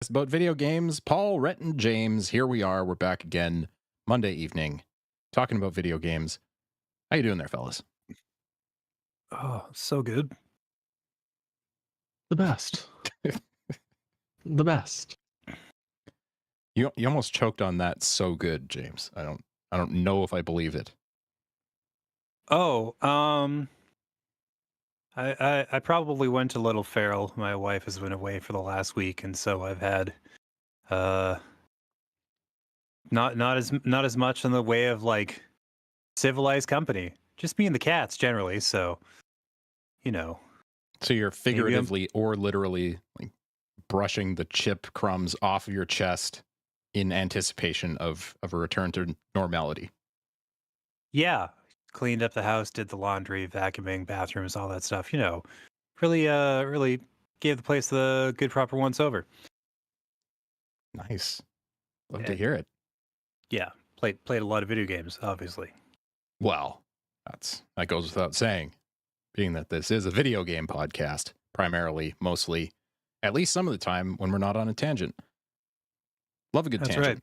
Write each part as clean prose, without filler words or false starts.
It's about video games. Paul, Rhett, and James. Here we are. We're back again Monday evening, talking about video games. How you doing there, fellas? Oh, so good. The best. The best. You almost choked on that. So good, James. I don't know if I believe it. Oh, I probably went a little feral. My wife has been away for the last week, and so I've had not as much in the way of like civilized company. Just me and the cats generally. So, you know. So you're figuratively or literally like brushing the chip crumbs off of your chest in anticipation of a return to normality. Yeah, cleaned up the house, did the laundry, vacuuming, bathrooms, all that stuff. You know, really gave the place the good proper once over. Nice. Love to hear it. Yeah, played a lot of video games, obviously. Well, that goes without saying, being that this is a video game podcast, primarily, mostly, at least some of the time when we're not on a tangent. Love a good That's tangent.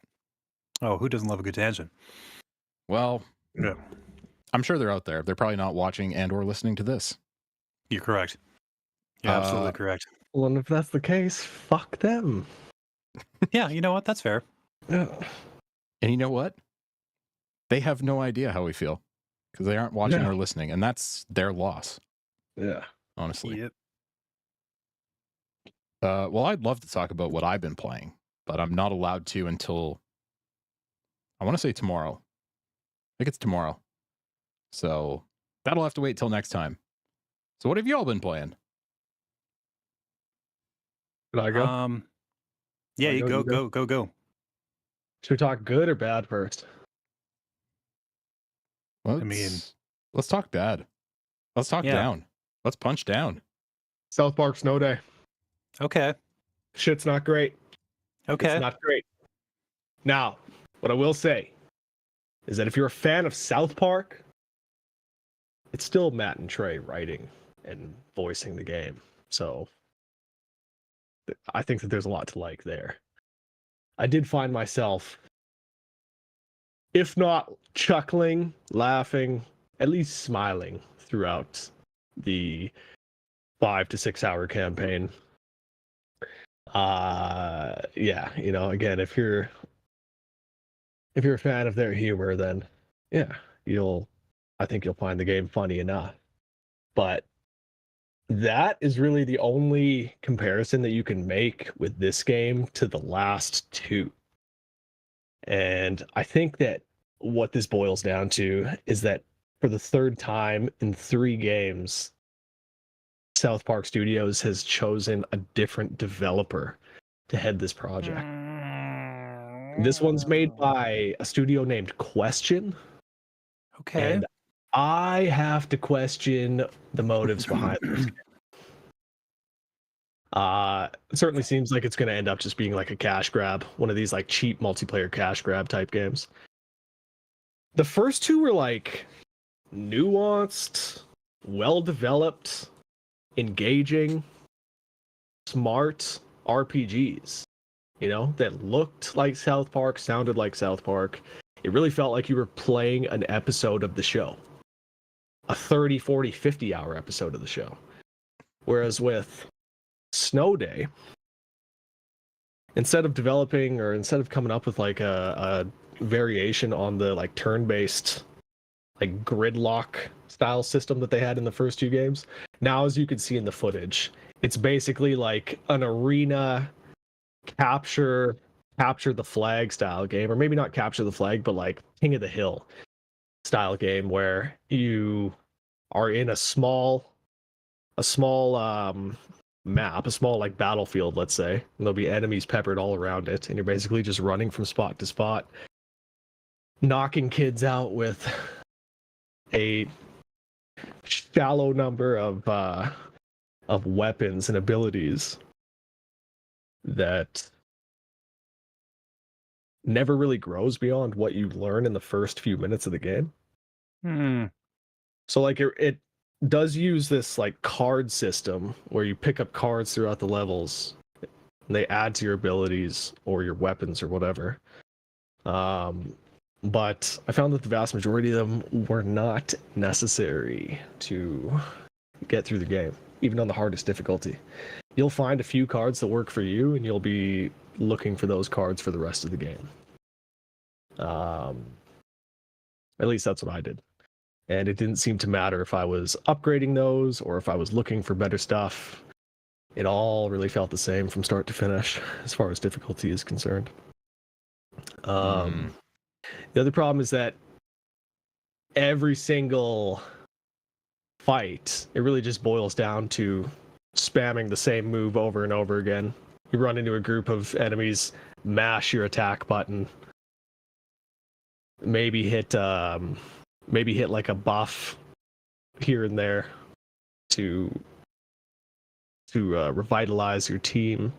Right. Oh, who doesn't love a good tangent? Well, Yeah. I'm sure they're out there. They're probably not watching and or listening to this. You're correct. You're absolutely correct. Well, and if that's the case, fuck them. Yeah, you know what? That's fair. Yeah. And you know what? They have no idea how we feel because they aren't watching or listening, and that's their loss. Yeah. Honestly. Yep. Well, I'd love to talk about what I've been playing, but I'm not allowed to until I want to say tomorrow. I think it's tomorrow. So that'll have to wait till next time. So what have you all been playing? Should I go? Yeah, you go. Should we talk good or bad first? Well, let's talk bad. Let's talk down. Let's punch down. South Park Snowday. Okay. Shit's not great. Okay. It's not great. Now, what I will say is that if you're a fan of South Park, it's still Matt and Trey writing and voicing the game. So I think that there's a lot to like there. I did find myself, if not chuckling, laughing, at least smiling throughout the 5 to 6 hour campaign. Yeah, you know, again, if you're a fan of their humor, then yeah, I think you'll find the game funny enough. But that is really the only comparison that you can make with this game to the last two. And I think that what this boils down to is that for the third time in 3 games, South Park Studios has chosen a different developer to head this project. This one's made by a studio named Question. Okay. And I have to question the motives behind this game. It certainly seems like it's going to end up just being like a cash grab, one of these like cheap multiplayer cash grab type games. The first two were like nuanced, well developed, engaging, smart RPGs, you know, that looked like South Park, sounded like South Park. It really felt like you were playing an episode of the show, a 30, 40, 50 hour episode of the show. Whereas with Snowday, instead of coming up with like a variation on the like turn-based like gridlock style system that they had in the first 2 games, now as you can see in the footage, it's basically like an arena capture the flag style game, or maybe not capture the flag, but like King of the Hill style game where you are in a small map, a small like battlefield, let's say, and there'll be enemies peppered all around it, and you're basically just running from spot to spot, knocking kids out with a shallow number of weapons and abilities that never really grows beyond what you learn in the first few minutes of the game. So like it does use this like card system where you pick up cards throughout the levels and they add to your abilities or your weapons or whatever. But I found that the vast majority of them were not necessary to get through the game, even on the hardest difficulty. You'll find a few cards that work for you, and you'll be looking for those cards for the rest of the game. At least that's what I did. And it didn't seem to matter if I was upgrading those or if I was looking for better stuff. It all really felt the same from start to finish as far as difficulty is concerned. The other problem is that every single fight, it really just boils down to spamming the same move over and over again. You run into a group of enemies, mash your attack button, maybe hit like a buff here and there to revitalize your team.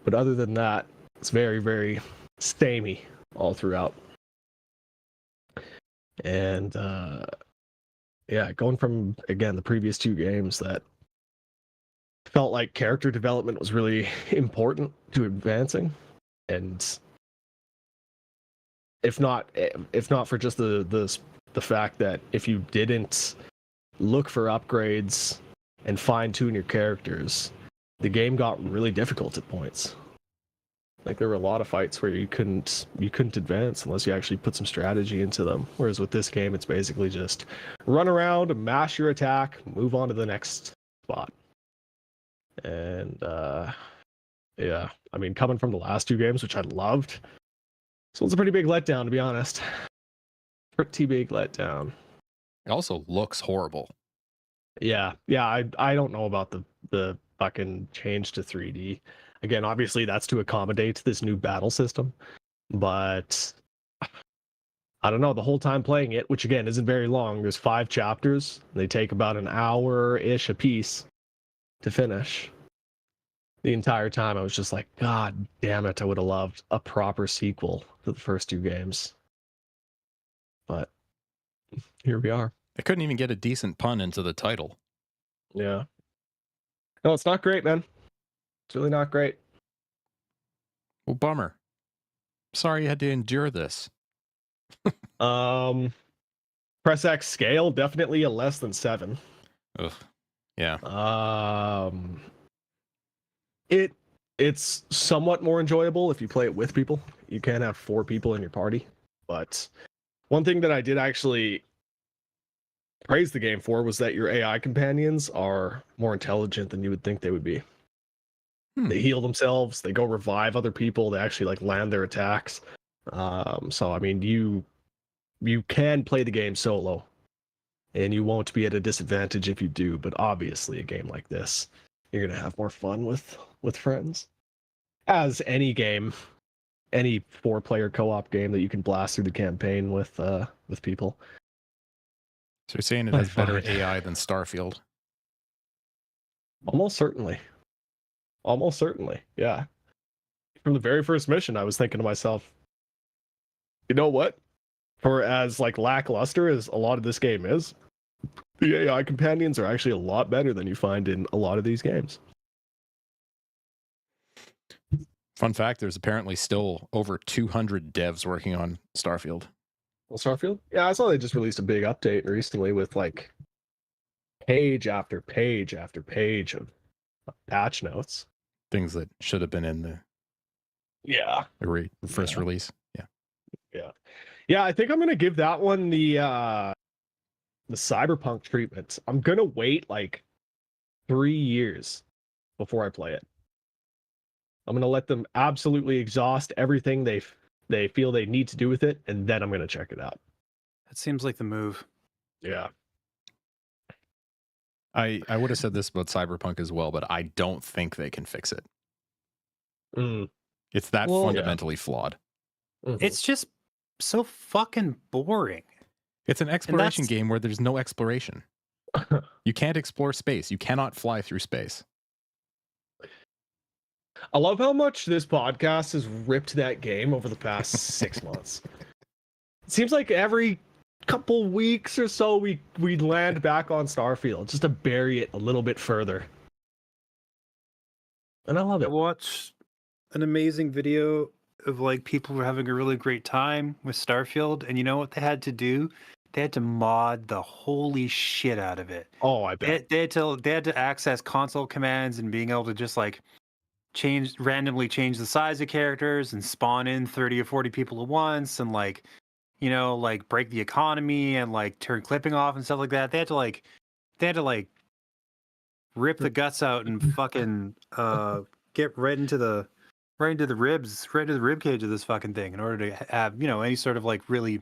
But other than that, it's very, very samey all throughout. And yeah, going from, again, the previous two games that felt like character development was really important to advancing, and if not for just the fact that if you didn't look for upgrades and fine-tune your characters, the game got really difficult at points. Like, there were a lot of fights where you couldn't advance unless you actually put some strategy into them. Whereas with this game, it's basically just run around, mash your attack, move on to the next spot. And yeah, I mean, coming from the last two games, which I loved, this one's a pretty big letdown, to be honest. Pretty big letdown. It also looks horrible. Yeah. I don't know about the fucking change to 3D. Again, obviously that's to accommodate this new battle system, but I don't know, the whole time playing it, which again isn't very long, there's 5 chapters, they take about an hour-ish a piece to finish. The entire time I was just like, God damn it, I would have loved a proper sequel to the first 2 games. But here we are. They couldn't even get a decent pun into the title. Yeah. No, it's not great, man. It's really not great. Well, bummer. Sorry you had to endure this. Press X scale, definitely a less than 7. Ugh. Yeah. It's somewhat more enjoyable if you play it with people. You can have 4 people in your party. But one thing that I did actually praise the game for was that your AI companions are more intelligent than you would think they would be. They heal themselves, they go revive other people, they actually like land their attacks. So I mean, you can play the game solo, and you won't be at a disadvantage if you do. But obviously, a game like this, you're gonna have more fun with friends. As any game, any 4-player co-op game that you can blast through the campaign with people. So you're saying it has better AI than Starfield? Almost certainly. Almost certainly, yeah. From the very first mission, I was thinking to myself, you know what? For as like lackluster as a lot of this game is, the AI companions are actually a lot better than you find in a lot of these games. Fun fact, there's apparently still over 200 devs working on Starfield. Well, Starfield? Yeah, I saw they just released a big update recently with like page after page after page of patch notes. Things that should have been in the first release. Yeah, I think I'm gonna give that one the Cyberpunk treatment. I'm gonna wait like 3 years before I play it. I'm gonna let them absolutely exhaust everything they feel they need to do with it, and then I'm gonna check it out. That seems like the move. Yeah. I would have said this about Cyberpunk as well, but I don't think they can fix it. It's that fundamentally flawed. Mm-hmm. It's just so fucking boring. It's an exploration game where there's no exploration. You can't explore space. You cannot fly through space. I love how much this podcast has ripped that game over the past 6 months. It seems like every couple weeks or so we land back on Starfield just to bury it a little bit further. And I love it. an amazing video of like people were having a really great time with Starfield, and you know what they had to do? They had to mod the holy shit out of it. Oh, I bet. They had to access console commands and being able to just like randomly change the size of characters and spawn in 30 or 40 people at once and like, you know, like break the economy and like turn clipping off and stuff like that. They had to like rip the guts out and fucking get right into the rib cage of this fucking thing in order to have, you know, any sort of like really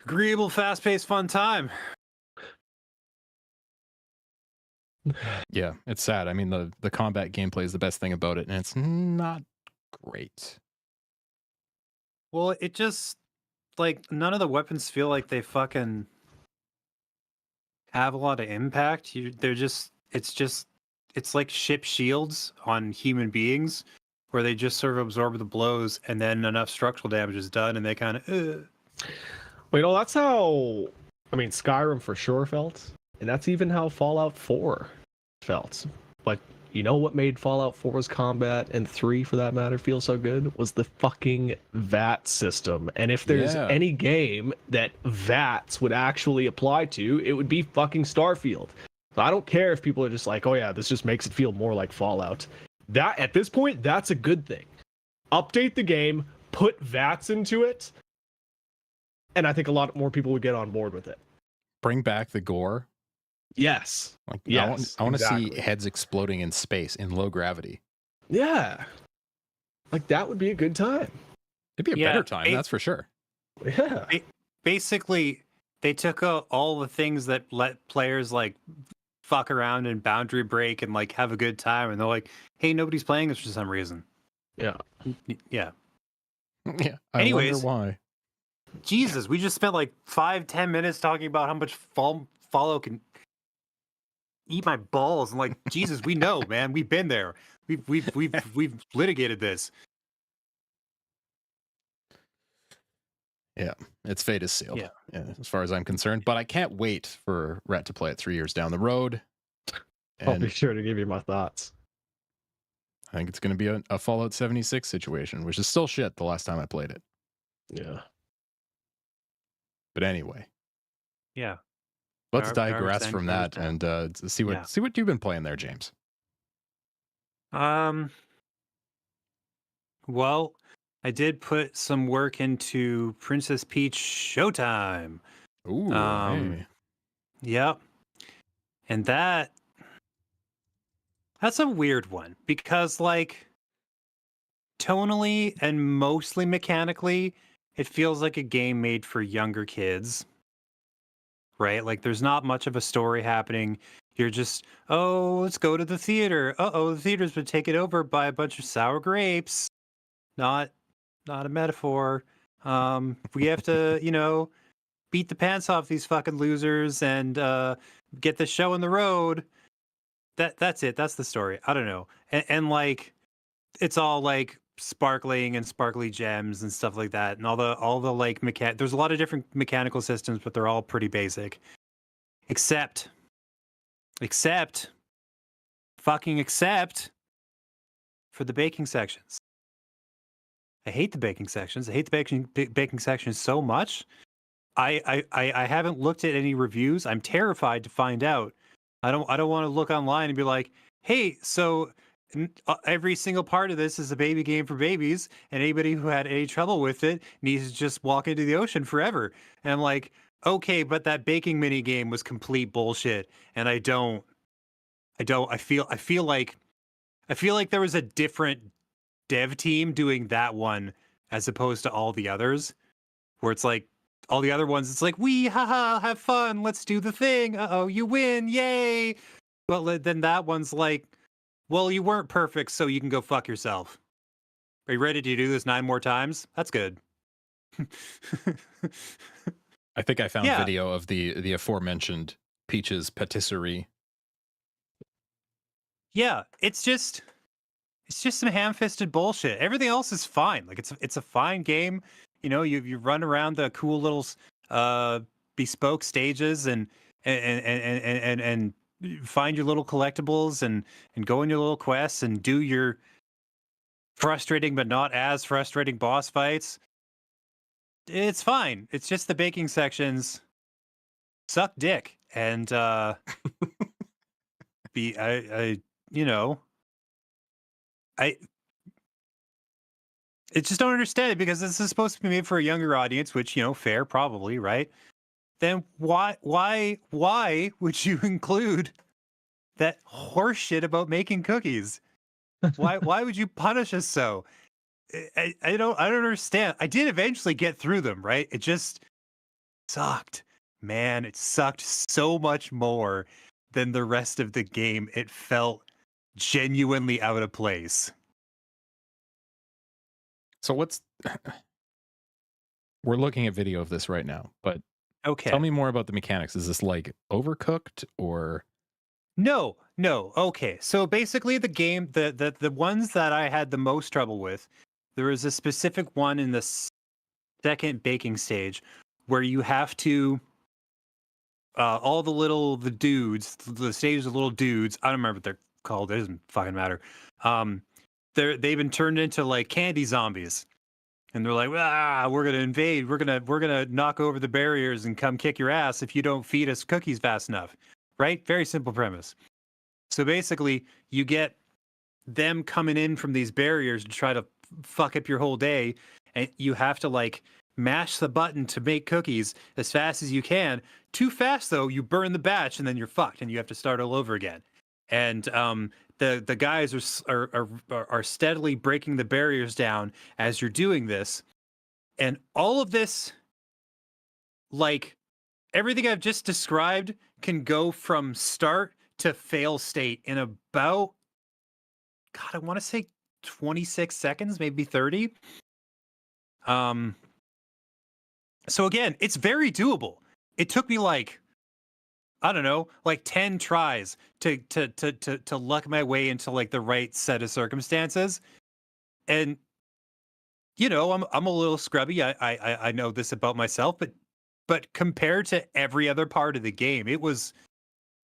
agreeable, fast-paced, fun time. Yeah, it's sad. I mean, the combat gameplay is the best thing about it, and it's not great. Well, it just like none of the weapons feel like they fucking have a lot of impact. It's like ship shields on human beings where they just sort of absorb the blows and then enough structural damage is done and they kind of Well, you know, that's how, I mean, Skyrim for sure felt, and that's even how Fallout 4 felt. But you know what made Fallout 4's combat, and 3 for that matter, feel so good? Was the fucking VAT system. And if there's Yeah. any game that VATs would actually apply to, it would be fucking Starfield. So I don't care if people are just like, oh yeah, this just makes it feel more like Fallout. That, at this point, that's a good thing. Update the game, put VATs into it, and I think a lot more people would get on board with it. Bring back the gore. Yes. Like, Yes, I want to see exactly. heads exploding in space in low gravity. Yeah. Like, that would be a good time. It'd be a better time, that's for sure. Yeah. basically they took out all the things that let players like fuck around and boundary break and like have a good time, and they're like, hey, nobody's playing this for some reason. Yeah. Yeah. Yeah. I Anyways. wonder why. Jesus, we just spent like 5-10 minutes talking about how much Fallout can eat my balls, and like, Jesus, we know, man, we've been there. We've litigated this. Yeah, its fate is sealed. Yeah. As far as I'm concerned. But I can't wait for Rhett to play it 3 years down the road. I'll be And sure to give you my thoughts. I think it's going to be a Fallout 76 situation, which is still shit the last time I played it. Yeah. But anyway, Yeah. let's Garbage digress in, from garbage that out. and see what you've been playing there, James. Well, I did put some work into Princess Peach Showtime. Ooh, hey. Yep. And that's a weird one because like tonally and mostly mechanically, it feels like a game made for younger kids. Right? Like there's not much of a story happening. You're just, oh, let's go to the theater. Uh-oh, the theater's been taken over by a bunch of sour grapes. Not a metaphor. We have to, you know, beat the pants off these fucking losers and get the show on the road. That's it. That's the story. I don't know. And like it's all like sparkling and sparkly gems and stuff like that. And all the like there's a lot of different mechanical systems, but they're all pretty basic. Except for the baking sections. I hate the baking sections. I hate the baking sections so much. I haven't looked at any reviews. I'm terrified to find out. I don't want to look online and be like, hey, so every single part of this is a baby game for babies, and anybody who had any trouble with it needs to just walk into the ocean forever. And I'm like, okay, but that baking mini game was complete bullshit, and I feel like there was a different dev team doing that one as opposed to all the others, where it's like all the other ones, it's like, we haha, have fun, let's do the thing. Uh-oh, you win, yay. Well, then that one's like, well, you weren't perfect, so you can go fuck yourself. Are you ready to do this 9 more times? That's good. I think I found Yeah. video of the aforementioned Peach's patisserie. Yeah, it's just some ham-fisted bullshit. Everything else is fine. Like it's a fine game. You know, you run around the cool little bespoke stages and find your little collectibles and go on your little quests and do your frustrating but not as frustrating boss fights. It's fine. It's just the baking sections suck dick, and I you know I just don't understand it, because this is supposed to be made for a younger audience, which, fair, probably, right? Then why would you include that horseshit about making cookies? Why would you punish us so? I don't understand. I did eventually get through them, right? It just sucked. Man, it sucked so much more than the rest of the game. It felt genuinely out of place. So what's we're looking at video of this right now, but Okay. tell me more about the mechanics. Is this like Overcooked or No. Okay. So basically the game, the ones that I had the most trouble with, there was a specific one in the second baking stage where you have to all the dudes, the stages of little dudes, I don't remember what they're called, it doesn't fucking matter. They've been turned into like candy zombies. And they're like, we're gonna invade, we're gonna knock over the barriers and come kick your ass if you don't feed us cookies fast enough. Right? Very simple premise. So basically, you get them coming in from these barriers to try to fuck up your whole day, and you have to like mash the button to make cookies as fast as you can. Too fast though, you burn the batch, and then you're fucked, and you have to start all over again. And the guys are steadily breaking the barriers down as you're doing this, and all of this, like everything I've just described, can go from start to fail state in about, God, I want to say 26 seconds, maybe 30. So again, it's very doable. It took me like, I don't know, like 10 tries to luck my way into like the right set of circumstances. And I'm a little scrubby. I know this about myself, but compared to every other part of the game, it was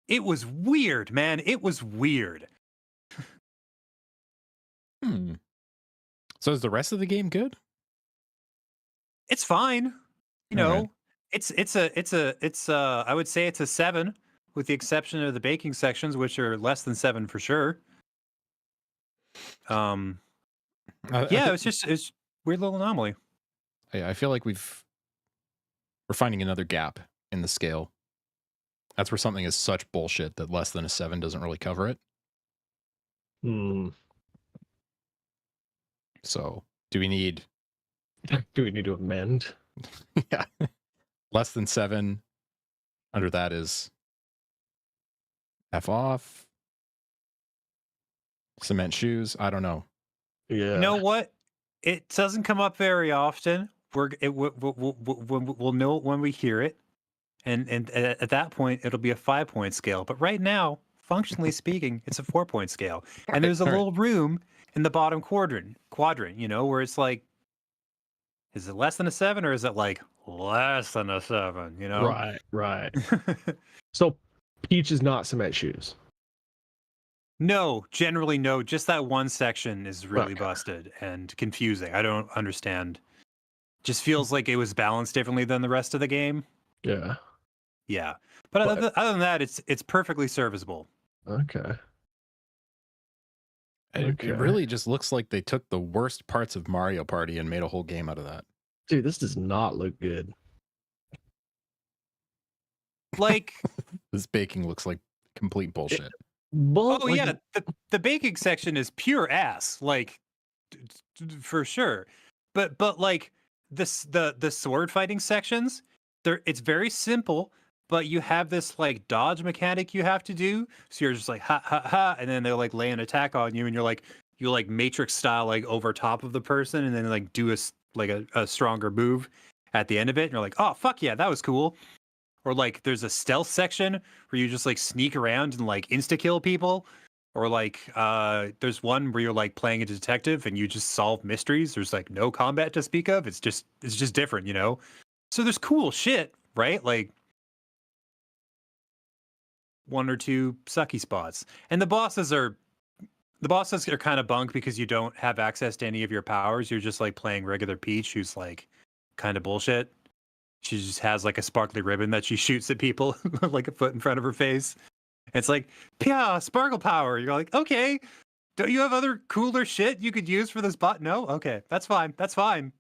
weird, man. It was weird. So is the rest of the game good? It's fine. All right. It's I would say it's a 7, with the exception of the baking sections, which are less than 7 for sure. Yeah, it's weird little anomaly. I feel like we're finding another gap in the scale. That's where something is such bullshit that less than a 7 doesn't really cover it. So do we need to amend? yeah. Less than 7. Under that is F off. Cement shoes. I don't know. Yeah. You know what? It doesn't come up very often. We'll know it when we hear it, and at that point it'll be a 5-point scale. But right now, functionally speaking, it's a 4-point scale, and there's a little room in the bottom quadrant, where it's like, is it less than a 7 or is it like less than a 7? Right. So Peach is not cement shoes. No, generally no. Just that one section is really busted and confusing. I don't understand. Just feels like it was balanced differently than the rest of the game. Yeah. Yeah, but other than that, it's perfectly serviceable. Okay. It really just looks like they took the worst parts of Mario Party and made a whole game out of that. Dude, this does not look good. Like this baking looks like complete bullshit. Yeah, the baking section is pure ass, like for sure. But like the sword fighting sections, it's very simple, but you have this like dodge mechanic you have to do. So you're just like ha ha ha, and then they'll like lay an attack on you, and you're like Matrix style like over top of the person, and then like do a stronger move at the end of it, and you're like, oh fuck yeah, that was cool. Or like there's a stealth section where you just like sneak around and like insta kill people. Or like there's one where you're like playing a detective and you just solve mysteries. There's like no combat to speak of. It's just different, So there's cool shit, right? Like 1 or 2 sucky spots. And the bosses are The bosses are kind of bunk because you don't have access to any of your powers. You're just like playing regular Peach, who's like kind of bullshit. She just has like a sparkly ribbon that she shoots at people like a foot in front of her face. It's like, yeah, sparkle power. You're like, okay, don't you have other cooler shit you could use for this bot? No? Okay, that's fine. That's fine.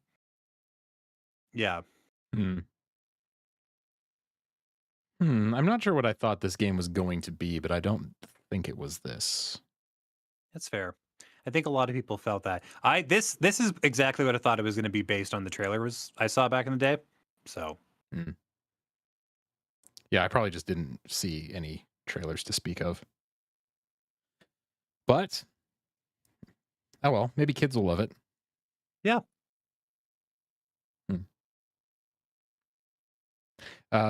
Yeah. Hmm. I'm not sure what I thought this game was going to be, but I don't think it was this. That's fair. I think a lot of people felt that. This is exactly what I thought it was going to be based on the trailer I saw back in the day. So Yeah, I probably just didn't see any trailers to speak of. But oh well, maybe kids will love it. yeah.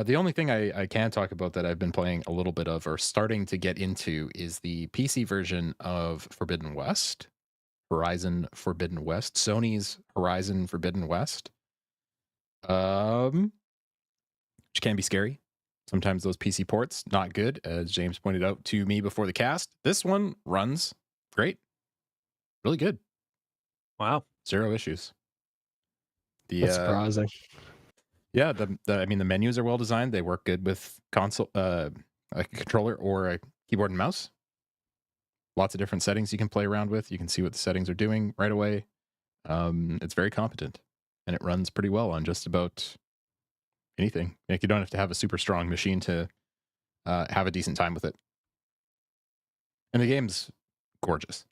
The only thing I can talk about that I've been playing a little bit of or starting to get into is the PC version of Forbidden West, Horizon Forbidden West, Sony's Horizon Forbidden West. Which can be scary. Sometimes those PC ports, not good, as James pointed out to me before the cast. This one runs great. Really good. Wow. 0 issues. That's surprising. Yeah, I mean the menus are well designed. They work good with console, a controller or a keyboard and mouse. Lots of different settings you can play around with. You can see what the settings are doing right away. It's very competent, and it runs pretty well on just about anything. Like you don't have to have a super strong machine to have a decent time with it. And the game's gorgeous,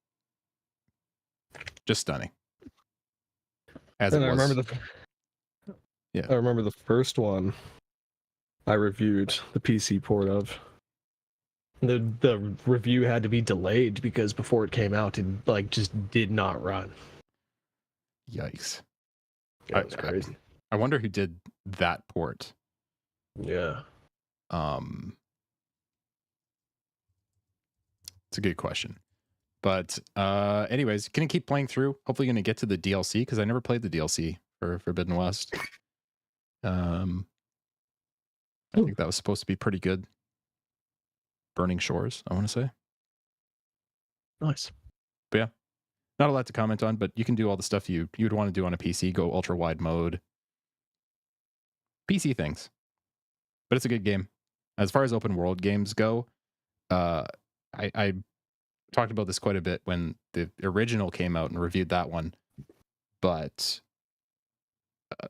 just stunning. As And it I was. remember I remember the first one I reviewed the PC port of. The review had to be delayed because before it came out, it like just did not run. Yikes! It was crazy. I wonder who did that port. Yeah. It's a good question. But anyways, gonna keep playing through. Hopefully gonna get to the DLC because I never played the DLC for Forbidden West. I think that was supposed to be pretty good. Burning Shores, I want to say. Nice. But yeah, not a lot to comment on, but you can do all the stuff you'd want to do on a PC. Go ultra wide mode. PC things. But it's a good game. As far as open world games go, I talked about this quite a bit when the original came out and reviewed that one. But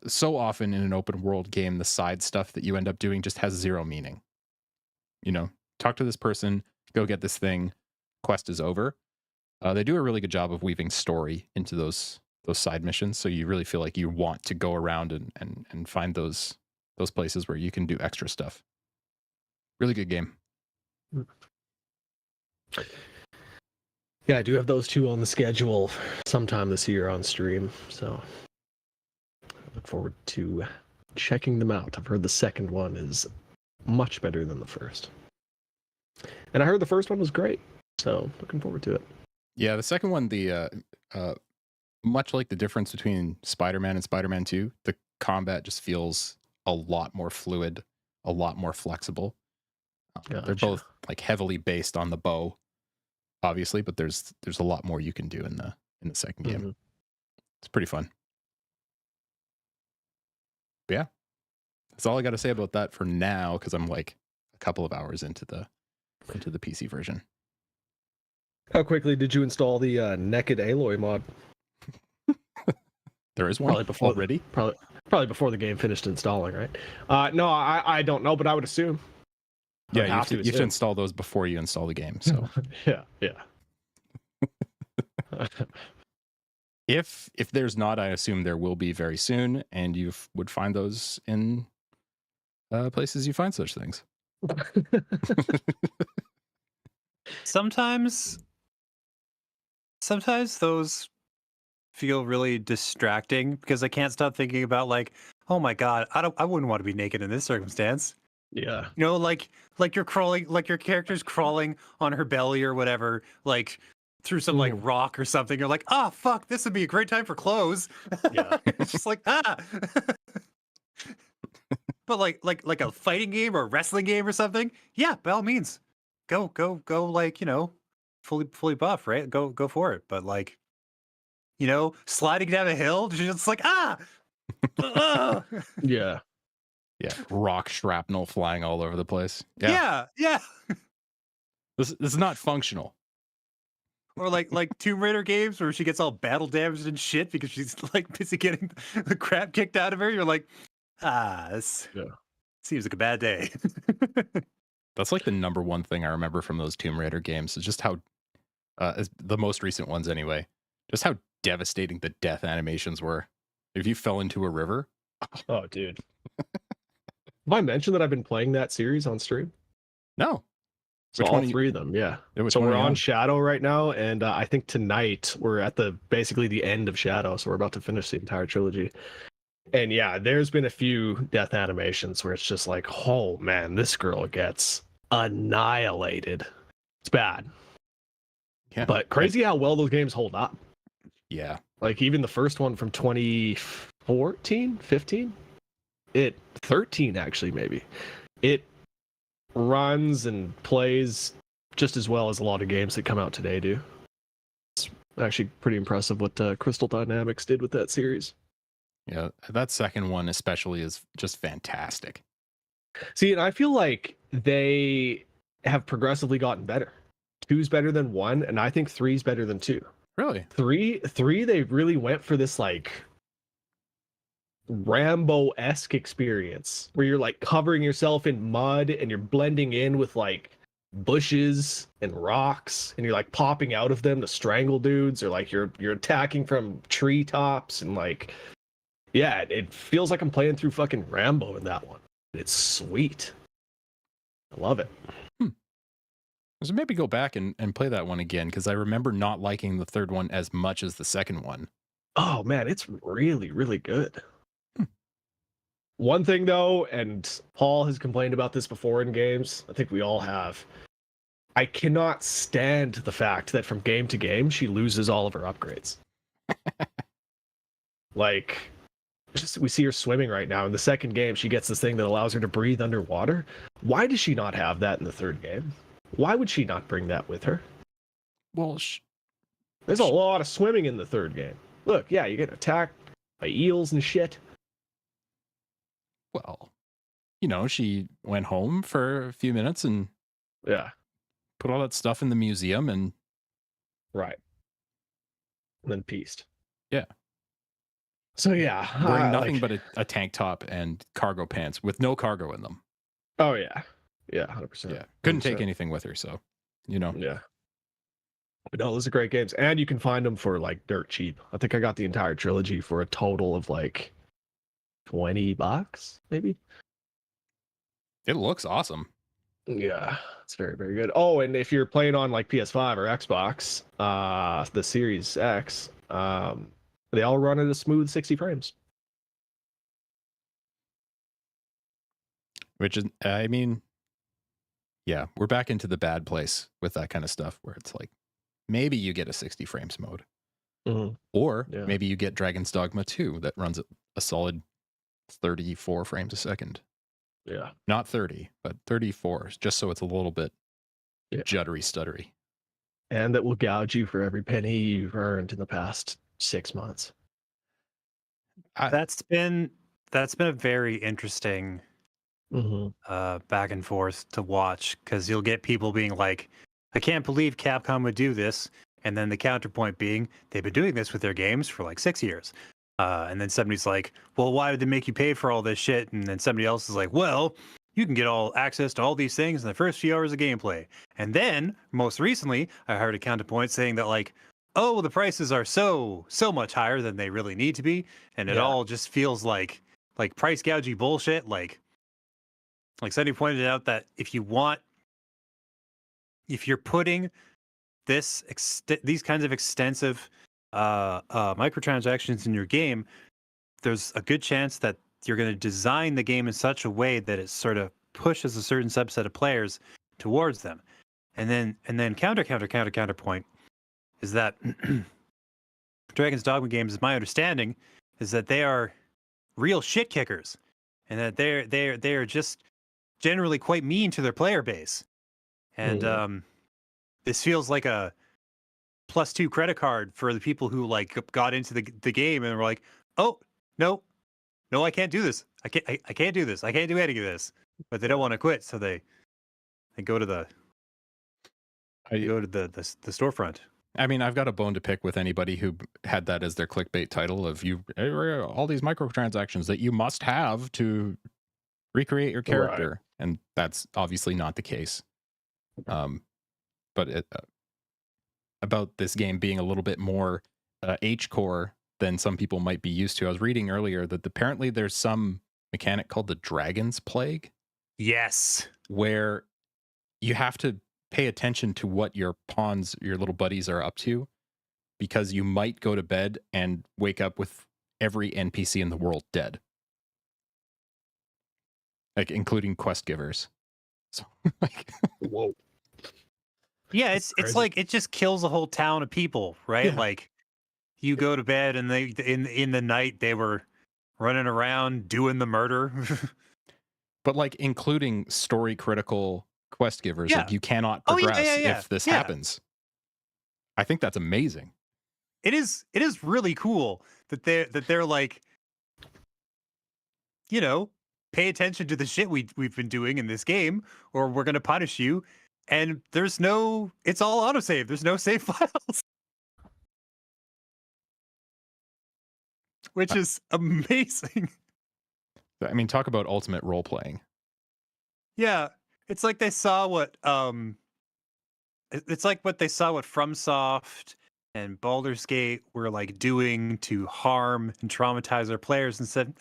so often in an open world game, the side stuff that you end up doing just has 0 meaning. You know, talk to this person, go get this thing, quest is over. They do a really good job of weaving story into those side missions, so you really feel like you want to go around and find those places where you can do extra stuff. Really good game. Yeah, I do have those two on the schedule sometime this year on stream, so I look forward to checking them out. I've heard the second one is much better than the first. And I heard the first one was great, so looking forward to it. Yeah, the second one, much like the difference between Spider-Man and Spider-Man 2, the combat just feels a lot more fluid, a lot more flexible. Gotcha. They're both like heavily based on the bow, obviously, but there's a lot more you can do in the second game. Mm-hmm. It's pretty fun. But yeah, that's all I got to say about that for now, because I'm like a couple of hours into the PC version. How quickly did you install the Naked Aloy mod? There is one Probably before already. Probably before the game finished installing, right? No, I don't know, but I would assume. Yeah, you have to install those before you install the game. So yeah. If there's not, I assume there will be very soon, and you would find those in places you find such things. Sometimes those feel really distracting because I can't stop thinking about like, oh my god, I wouldn't want to be naked in this circumstance. Yeah. You know, like you're crawling, like your character's crawling on her belly or whatever, like through some like rock or something. You're like, ah, fuck, this would be a great time for clothes. Yeah. It's just like, ah. But like a fighting game or a wrestling game or something, yeah, by all means, go, like, you know, fully buff, right? Go for it. But like, sliding down a hill, she's just like, ah. Yeah. Yeah, rock shrapnel flying all over the place. Yeah, Yeah. this is not functional. Or like Tomb Raider games where she gets all battle damaged and shit because she's like busy getting the crap kicked out of her. You're like, this Yeah. seems like a bad day. That's like the number one thing I remember from those Tomb Raider games is just how, the most recent ones anyway, just how devastating the death animations were. If you fell into a river, Oh, dude. Have I mentioned that I've been playing that series on stream? no. So all three of them, yeah. Which So one we're are you on on? Shadow right now, and I think tonight we're at basically the end of Shadow, so we're about to finish the entire trilogy. And yeah, there's been a few death animations where it's just like, oh man, this girl gets annihilated. It's bad, Yeah, but crazy how well those games hold up. yeah. Like even the first one from 2014, 15, 13 actually maybe. It runs and plays just as well as a lot of games that come out today do. It's actually pretty impressive what Crystal Dynamics did with that series. Yeah, that second one especially is just fantastic. See, and I feel like they have progressively gotten better. 2's better than 1, and I think 3's better than 2. Really? 3 they really went for this like Rambo-esque experience where you're like covering yourself in mud and you're blending in with like bushes and rocks and you're like popping out of them to strangle dudes, or like you're attacking from treetops, and like yeah, it feels like I'm playing through fucking Rambo in that one. It's sweet. I love it. So maybe go back and play that one again, because I remember not liking the third one as much as the second one. Oh man, it's really, really good. One thing though, and Paul has complained about this before in games, I think we all have. I cannot stand the fact that from game to game she loses all of her upgrades. Like, we see her swimming right now. In the second game, she gets this thing that allows her to breathe underwater. Why does she not have that in the third game? Why would she not bring that with her? Well, There's a lot of swimming in the third game. Look, yeah, you get attacked by eels and shit. well, she went home for a few minutes and Yeah, put all that stuff in the museum and right. And then pieced. Yeah. So yeah, wearing nothing but a tank top and cargo pants with no cargo in them. Oh yeah, 100%. Yeah, couldn't 100%. take anything with her, so Yeah. But no, those are great games, and you can find them for like dirt cheap. I think I got the entire trilogy for a total of like $20, maybe. It looks awesome. Yeah, it's very, very good. Oh, and if you're playing on like PS5 or Xbox, the Series X, they all run at a smooth 60 frames. Which is, I mean, yeah, we're back into the bad place with that kind of stuff where it's like, maybe you get a 60 frames mode. Mm-hmm. Or Yeah. maybe you get Dragon's Dogma 2 that runs at a solid 34 frames a second. Yeah. Not 30, but 34, just so it's a little bit juddery stuttery. And that will gouge you for every penny you've earned in the past 6 months. That's been a very interesting back and forth to watch, because you'll get people being like, I can't believe Capcom would do this, and then the counterpoint being, they've been doing this with their games for like 6 years. And then somebody's like, well, why would they make you pay for all this shit? And then somebody else is like, well, you can get all access to all these things in the first few hours of gameplay. And then, most recently, I heard a counterpoint saying that like, oh, the prices are so much higher than they really need to be, and it all just feels like price gouging bullshit. Like somebody pointed out that if you're putting these kinds of extensive microtransactions in your game, there's a good chance that you're going to design the game in such a way that it sort of pushes a certain subset of players towards them. And then counterpoint is that Dragon's Dogma games, is my understanding, is that they are real shit kickers, and that they're just generally quite mean to their player base. And this feels like a +2 credit card for the people who like got into the game and were like, oh no, I can't do this. I can't do this. I can't do any of this. But they don't want to quit, so they go to the the storefront. I mean, I've got a bone to pick with anybody who had that as their clickbait title of all these microtransactions that you must have to recreate your character, right. And that's obviously not the case. But about this game being a little bit more H-core than some people might be used to. I was reading earlier that apparently there's some mechanic called the Dragon's Plague. Yes. Where you have to pay attention to what your pawns, your little buddies are up to, because you might go to bed and wake up with every NPC in the world dead. Like, including quest givers. So, like, whoa. Yeah, it's like it just kills a whole town of people, right? Yeah. Like, you go to bed and they in the night they were running around doing the murder. But like including story critical quest givers, like you cannot progress if this happens. I think that's amazing. It is really cool that they're like, you know, pay attention to the shit we've been doing in this game, or we're gonna punish you. And it's all autosave. There's no save files. Which is amazing. I mean, talk about ultimate role playing. Yeah. It's like they saw what FromSoft and Baldur's Gate were like doing to harm and traumatize their players, and said,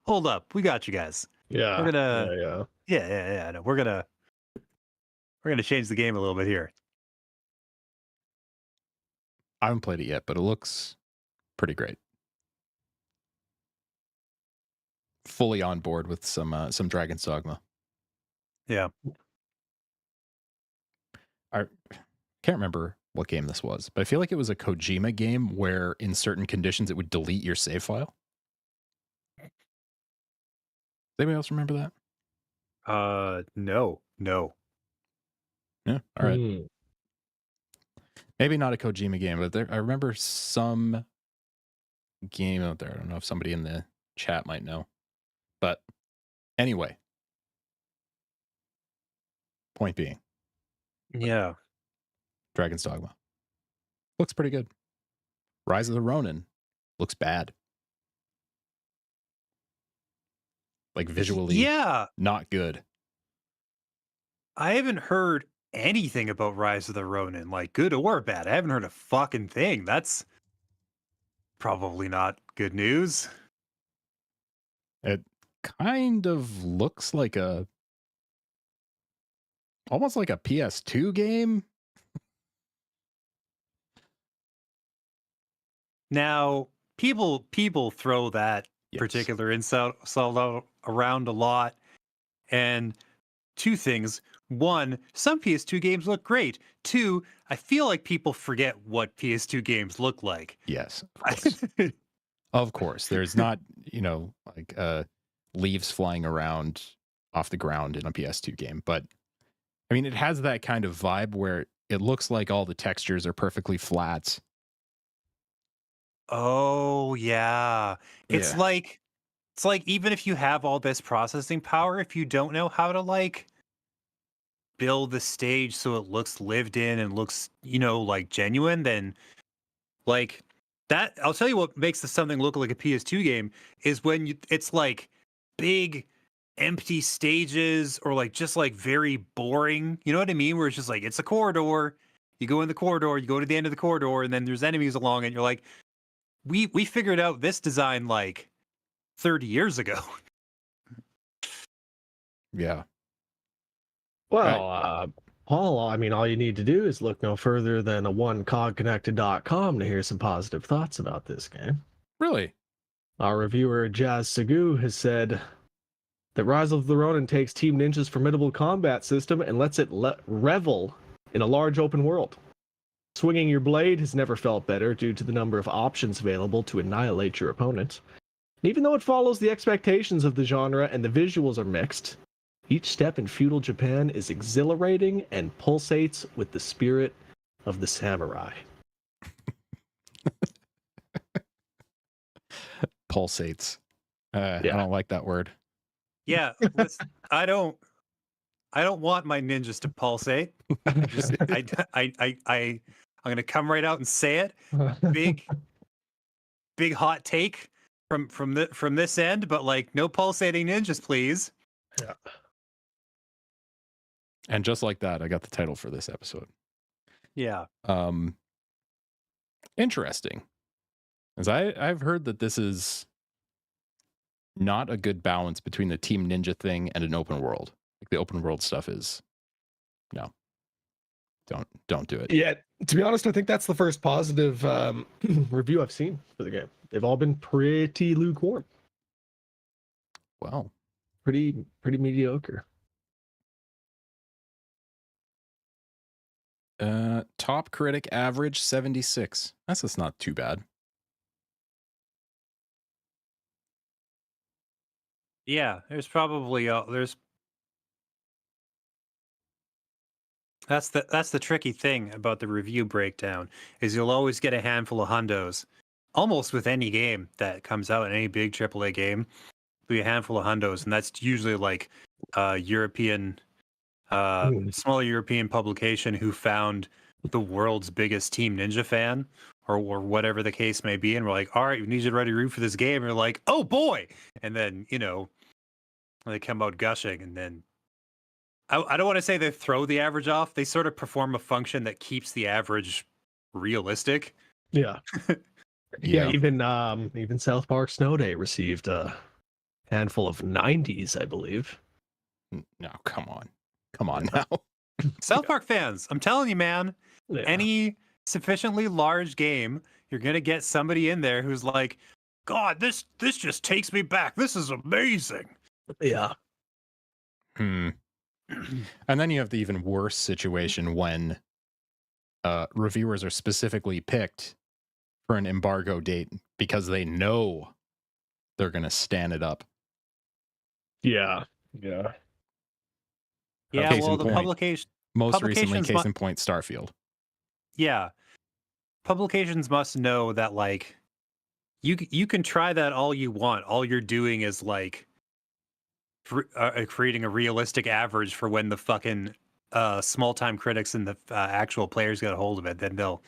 hold up, we got you guys. Yeah. We're gonna no, we're gonna change the game a little bit here. I haven't played it yet, but it looks pretty great. Fully on board with some Dragon's Dogma. Yeah. I can't remember what game this was, but I feel like it was a Kojima game where in certain conditions it would delete your save file. Does anybody else remember that? No. Yeah, all right. Maybe not a Kojima game, but I remember some game out there. I don't know if somebody in the chat might know. But anyway, point being. Yeah. Dragon's Dogma. Looks pretty good. Rise of the Ronin looks bad. Like visually, not good. I haven't heard anything about Rise of the Ronin, like good or bad. I haven't heard a fucking thing. That's probably not good news. It kind of looks like almost like a PS2 game. Now, people throw that particular insult around a lot. And two things. One, some PS2 games look great. Two, I feel like people forget what PS2 games look like. Yes, of course. Of course. There's not, like leaves flying around off the ground in a PS2 game. But, I mean, it has that kind of vibe where it looks like all the textures are perfectly flat. Oh, yeah. It's like even if you have all this processing power, if you don't know how to, like, build the stage so it looks lived in and looks, like genuine, then, like, that, I'll tell you what makes something look like a PS2 game is when it's, like, big, empty stages or, like, just, like, very boring. You know what I mean? Where it's just, like, it's a corridor. You go in the corridor, you go to the end of the corridor, and then there's enemies along it, and you're like, we figured out this design, like, 30 years ago. Yeah. Well, Paul, I mean, all you need to do is look no further than a onecogconnected.com to hear some positive thoughts about this game. Really? Our reviewer, Jazz Sagu, has said that Rise of the Ronin takes Team Ninja's formidable combat system and lets it revel in a large open world. Swinging your blade has never felt better due to the number of options available to annihilate your opponent. And even though it follows the expectations of the genre and the visuals are mixed, Each step in feudal Japan is exhilarating and pulsates with the spirit of the samurai. Pulsates. I Yeah. don't like that word. Yeah, I don't want my ninjas to pulsate. Just I'm gonna come right out and say it. Big hot take from this end, but like no pulsating ninjas, please. Yeah. And just like that, I got the title for this episode. Yeah. Interesting. As I've heard that this is not a good balance between the Team Ninja thing and an open world. Like the open world stuff is no. Don't do it. Yeah, to be honest, I think that's the first positive review I've seen for the game. They've all been pretty lukewarm, Well, pretty mediocre. top critic average 76. That's just not too bad. Yeah, there's probably there's that's the tricky thing about the review breakdown is you'll always get a handful of hundos. Almost with any game that comes out, any big AAA game, be a handful of hundos, and that's usually like European smaller European publication who found the world's biggest Team Ninja fan or whatever the case may be, and we're like, all right, we need you to write a review for this game. And you're like, oh boy, and then they come out gushing, and then I don't want to say they throw the average off. They sort of perform a function that keeps the average realistic. Yeah. Yeah, even South Park Snowday received a handful of 90s, I believe. No, come on now. South Park fans, I'm telling you, man, Yeah. any sufficiently large game, you're gonna get somebody in there who's like, God, this just takes me back. This is amazing. Yeah. And then you have the even worse situation when reviewers are specifically picked for an embargo date because they know they're going to stand it up. Yeah. Yeah. Yeah, Case well, in the point. publication Most recently, publications case in point, Starfield. yeah, publications must know that like you can try that all you want. All you're doing is like creating a realistic average for when the fucking small time critics and the actual players get a hold of it. Then they'll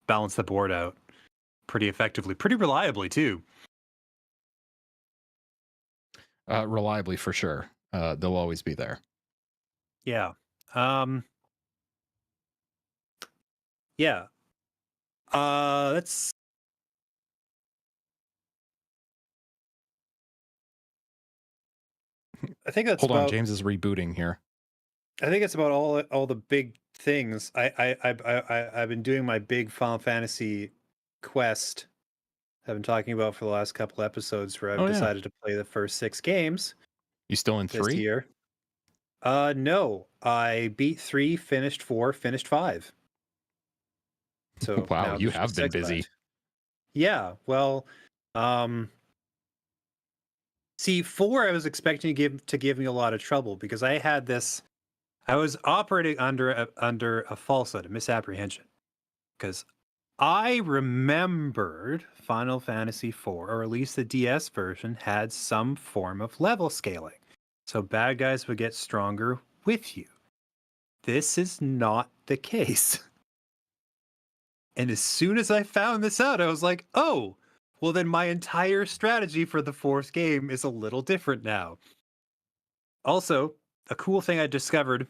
balance the board out pretty effectively, pretty reliably too. Reliably for sure. They'll always be there. Yeah. Yeah. Let's. I think that's Hold about, on, James is rebooting here. I think it's about all the big things. I've been doing my big Final Fantasy quest. I've been talking about for the last couple episodes where I've decided to play the first 6 games. You still in this 3? year. No, I beat 3, finished 4, finished 5. So wow, now you there's have just been 6 busy. left. Yeah, well, see, 4 I was expecting to give me a lot of trouble because I had this. I was operating under a falsehood, a misapprehension, because I remembered Final Fantasy IV, or at least the DS version, had some form of level scaling. So bad guys would get stronger with you. This is not the case. And as soon as I found this out, I was like, oh, well, then my entire strategy for the 4th game is a little different now. Also, a cool thing I discovered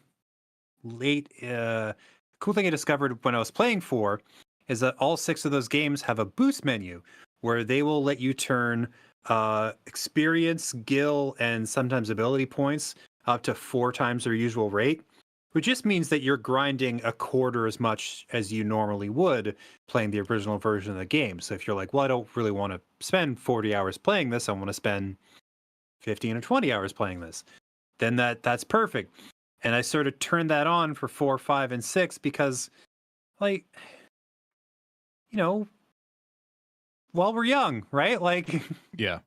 when I was playing 4 is that all 6 of those games have a boost menu where they will let you turn experience, skill, and sometimes ability points up to 4 times their usual rate, which just means that you're grinding a quarter as much as you normally would playing the original version of the game. So if you're like, well, I don't really want to spend 40 hours playing this, I want to spend 15 or 20 hours playing this, then that's perfect. And I sort of turned that on for 4, 5, and 6 because, like, while we're young, right? Like, Yeah.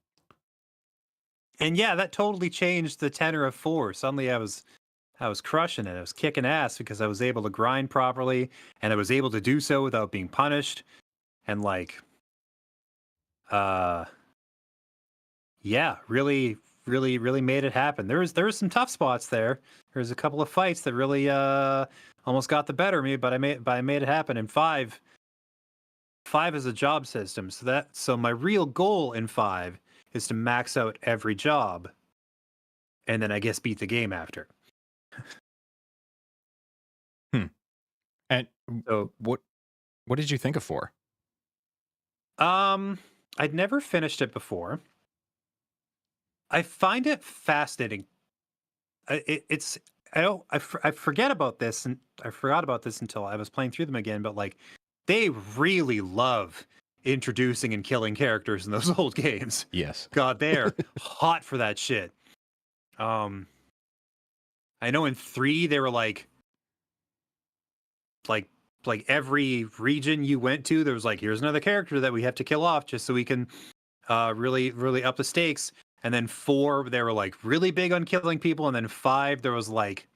And yeah, that totally changed the tenor of 4. Suddenly I was crushing it. I was kicking ass because I was able to grind properly and I was able to do so without being punished. And like uh yeah, really made it happen. There was some tough spots there. There was a couple of fights that really almost got the better of me, but I made it happen. And 5 is a job system. So my real goal in 5 is to max out every job and then I guess beat the game after. And So what did you think of 4? I'd never finished it before. I find it fascinating. It's I don't I forget about this, and I forgot about this until I was playing through them again. But like, they really love introducing and killing characters in those old games. Yes. God, they're hot for that shit. I know in 3 they were like every region you went to, there was like, here's another character that we have to kill off just so we can really up the stakes. And then 4 they were like really big on killing people, and then 5 there was like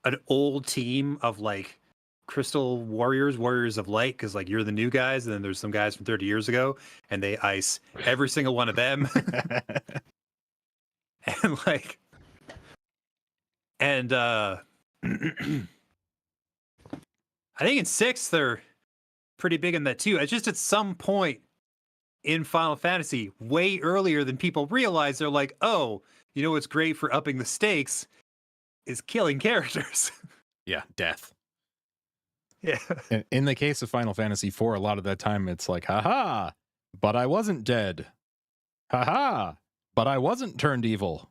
an old team of like crystal warriors of light, because like you're the new guys, and then there's some guys from 30 years ago, and they ice every single one of them. And like, and I think in 6 they're pretty big on that too. It's just at some point in Final Fantasy, way earlier than people realize, they're like, oh, you know what's great for upping the stakes is killing characters. Yeah, death. Yeah. In the case of Final Fantasy IV, a lot of that time it's like, haha, but I wasn't dead. Haha, but I wasn't turned evil.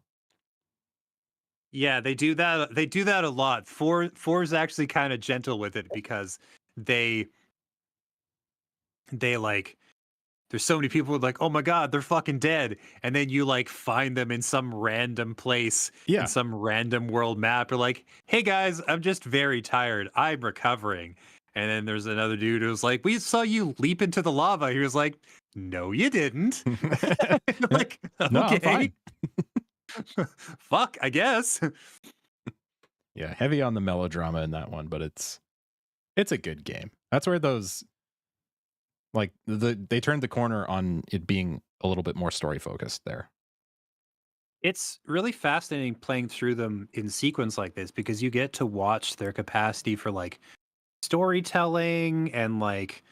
Yeah, they do that. They do that a lot. 4 is actually kind of gentle with it because they like, there's so many people who are like, oh my god, they're fucking dead, and then you like find them in some random place Yeah. in some random world map. You're like, hey guys, I'm just very tired. I'm recovering. And then there's another dude who's like, we saw you leap into the lava. He was like, no, you didn't. Like, No, I'm okay, fine. fuck, I guess. Yeah, heavy on the melodrama in that one, but it's a good game. That's where those, like, they turned the corner on it being a little bit more story focused there. It's really fascinating playing through them in sequence like this, because you get to watch their capacity for like storytelling and like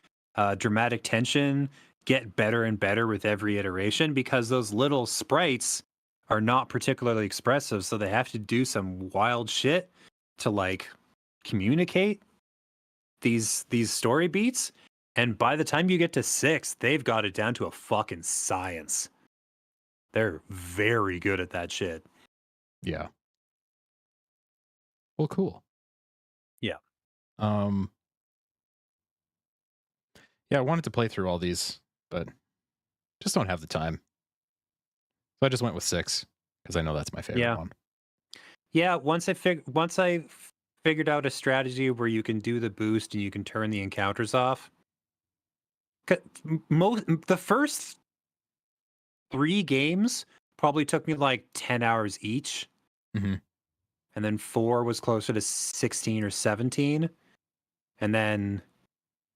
dramatic tension get better and better with every iteration, because those little sprites are not particularly expressive, so they have to do some wild shit to like communicate these story beats. And by the time you get to 6, they've got it down to a fucking science. They're very good at that shit. Yeah. Well, cool. Yeah. Yeah, I wanted to play through all these, but just don't have the time. So I just went with 6 because I know that's my favorite one. Yeah, once I figured out a strategy where you can do the boost and you can turn the encounters off. The first 3 games probably took me like 10 hours each. Mm-hmm. And then 4 was closer to 16 or 17. And then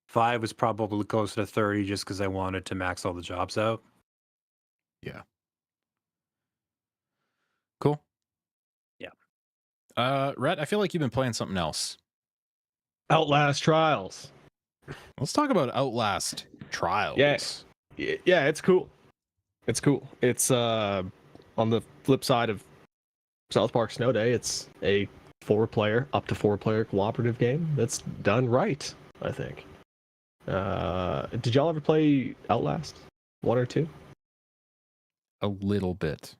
5 was probably closer to 30 just because I wanted to max all the jobs out. Yeah. Cool. Yeah. Rhett, I feel like you've been playing something else. Outlast Trials. Let's talk about Outlast Trials. Yeah, it's cool. It's cool. It's on the flip side of South Park Snowday, it's a up to 4 player cooperative game that's done right, I think. Did y'all ever play Outlast 1 or 2? A little bit.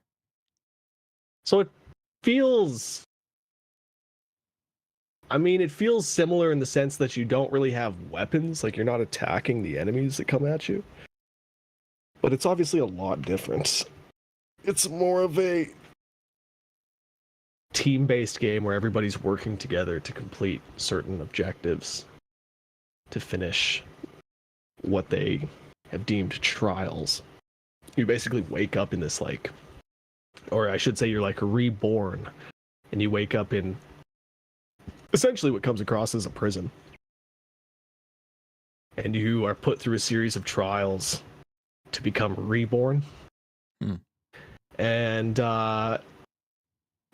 So it feels similar in the sense that you don't really have weapons, like you're not attacking the enemies that come at you. But it's obviously a lot different. It's more of a team-based game where everybody's working together to complete certain objectives to finish what they have deemed trials. You basically wake up in this like or I should say you're like reborn, and you wake up in essentially what comes across as a prison. And you are put through a series of trials to become reborn. And yeah,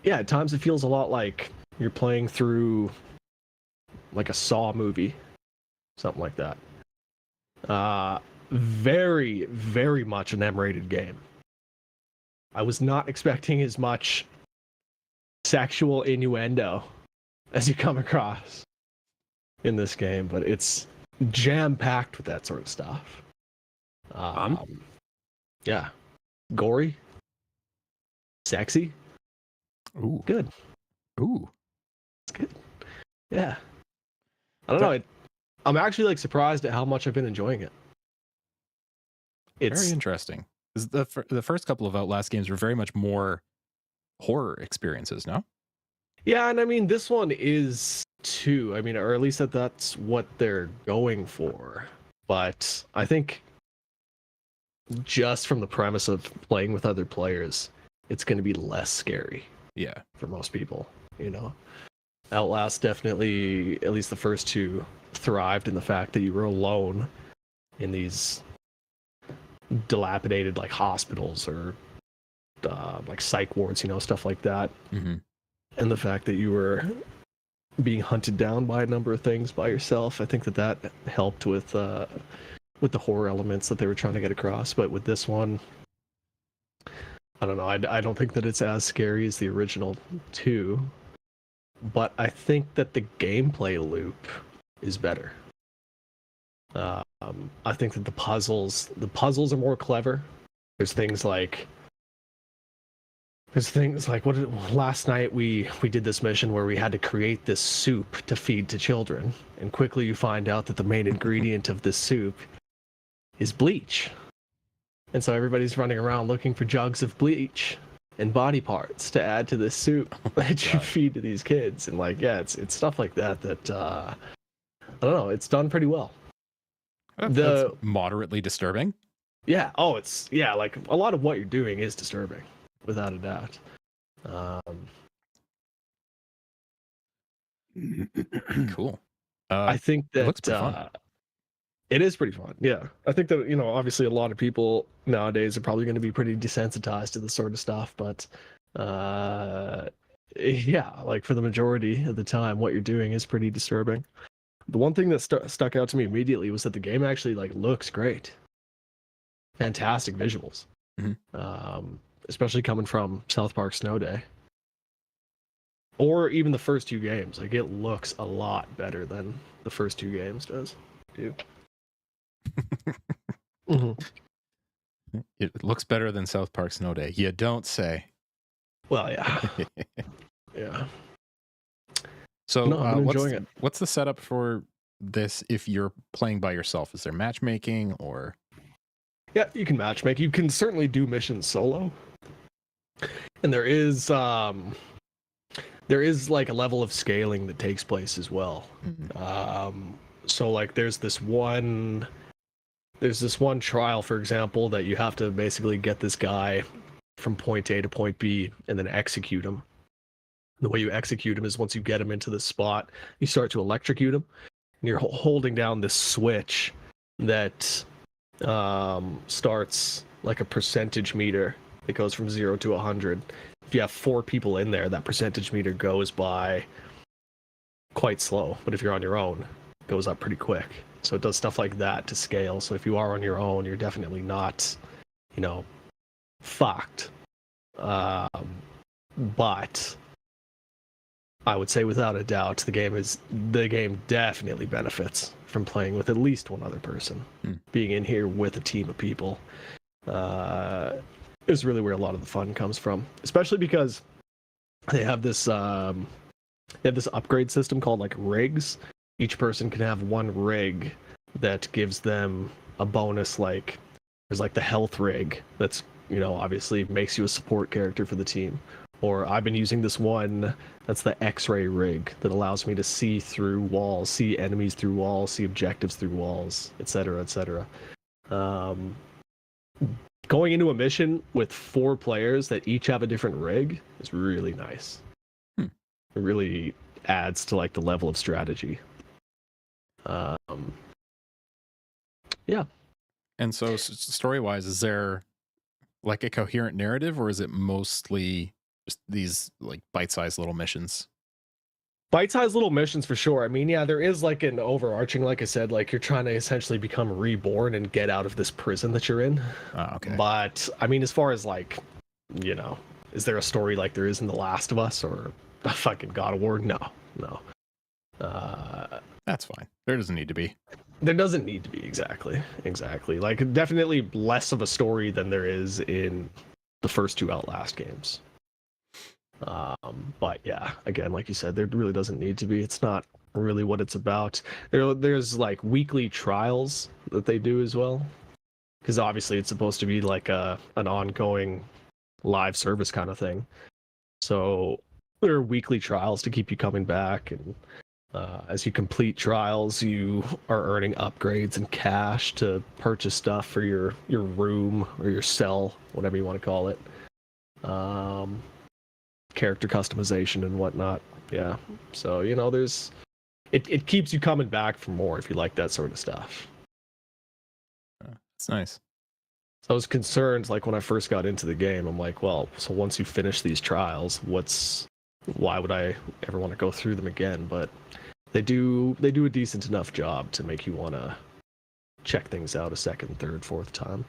at times it feels a lot like you're playing through like a Saw movie, something like that. Very, very much an M-rated game. I was not expecting as much sexual innuendo as you come across in this game, but it's jam-packed with that sort of stuff. Yeah. Gory. Sexy. Ooh. Good. Ooh. It's good. Yeah. I don't know. I'm actually like surprised at how much I've been enjoying it. It's very interesting. The first couple of Outlast games were very much more horror experiences, no? Yeah, and I mean this one is too. I mean, or at least that's what they're going for. But I think just from the premise of playing with other players, it's going to be less scary. Yeah, for most people, you know. Outlast definitely, at least the first two, thrived in the fact that you were alone in these dilapidated like hospitals or like psych wards, you know, stuff like that. Mm-hmm. And the fact that you were being hunted down by a number of things by yourself, I think that helped with the horror elements that they were trying to get across. But with this one, I don't know. I don't think that it's as scary as the original two, but I think that the gameplay loop is better. I think that the puzzles are more clever. There's things like last night we did this mission where we had to create this soup to feed to children, and quickly you find out that the main ingredient of this soup is bleach. And so everybody's running around looking for jugs of bleach and body parts to add to this soup that you feed to these kids. And like, yeah, it's stuff like that I don't know, it's done pretty well. That's moderately disturbing. Yeah. Oh, like a lot of what you're doing is disturbing, without a doubt. Cool. I think that it looks pretty fun. It is pretty fun. Yeah. I think that, you know, obviously a lot of people nowadays are probably going to be pretty desensitized to this sort of stuff, but yeah, like for the majority of the time, what you're doing is pretty disturbing. The one thing that stuck out to me immediately was that the game actually like looks great. Fantastic visuals. Mm-hmm. Especially coming from South Park Snowday. Or even the first two games. Like it looks a lot better than the first two games does. Mm-hmm. It looks better than South Park Snowday. You don't say. Well, yeah. Yeah. So no, I'm enjoying it. What's the setup for this if you're playing by yourself? Is there matchmaking or? Yeah, you can matchmake. You can certainly do missions solo. And there is like a level of scaling that takes place as well. Mm-hmm. So like there's this one trial, for example, that you have to basically get this guy from point A to point B and then execute him. The way you execute him is once you get him into this spot, you start to electrocute him, and you're holding down this switch that starts like a percentage meter that goes from 0 to 100. If you have 4 people in there, that percentage meter goes by quite slow, but if you're on your own, it goes up pretty quick. So it does stuff like that to scale. So if you are on your own, you're definitely not, you know, fucked. But I would say without a doubt, the game definitely benefits from playing with at least one other person. Being in here with a team of people is really where a lot of the fun comes from, especially because they have this upgrade system called like rigs. Each person can have one rig that gives them a bonus. Like there's like the health rig that's, you know, obviously makes you a support character for the team. Or I've been using this one that's the X-ray rig that allows me to see through walls, see enemies through walls, see objectives through walls, etc., etc. going into a mission with 4 players that each have a different rig is really nice. Hmm. It really adds to like the level of strategy. Yeah. And so, story wise, is there like a coherent narrative, or is it mostly just these like bite-sized little missions? Bite-sized little missions for sure. I mean, yeah, there is like an overarching, like I said, like you're trying to essentially become reborn and get out of this prison that you're in. Oh, okay. But I mean, as far as like, you know, is there a story like there is in The Last of Us or a fucking God of War? No, no. That's fine. There doesn't need to be. There doesn't need to be exactly. Like definitely less of a story than there is in the first 2 Outlast games. But yeah, again, like you said, there really doesn't need to be. It's not really what it's about. There's like weekly trials that they do as well, because obviously it's supposed to be like an ongoing live service kind of thing. So there are weekly trials to keep you coming back, and as you complete trials, you are earning upgrades and cash to purchase stuff for your room or your cell, whatever you want to call it. Character customization and whatnot. Yeah. So, you know, there's it keeps you coming back for more if you like that sort of stuff. It's nice. So I was concerned, like when I first got into the game, I'm like, well, so once you finish these trials, why would I ever want to go through them again? But they do a decent enough job to make you want to check things out a second, third, fourth time.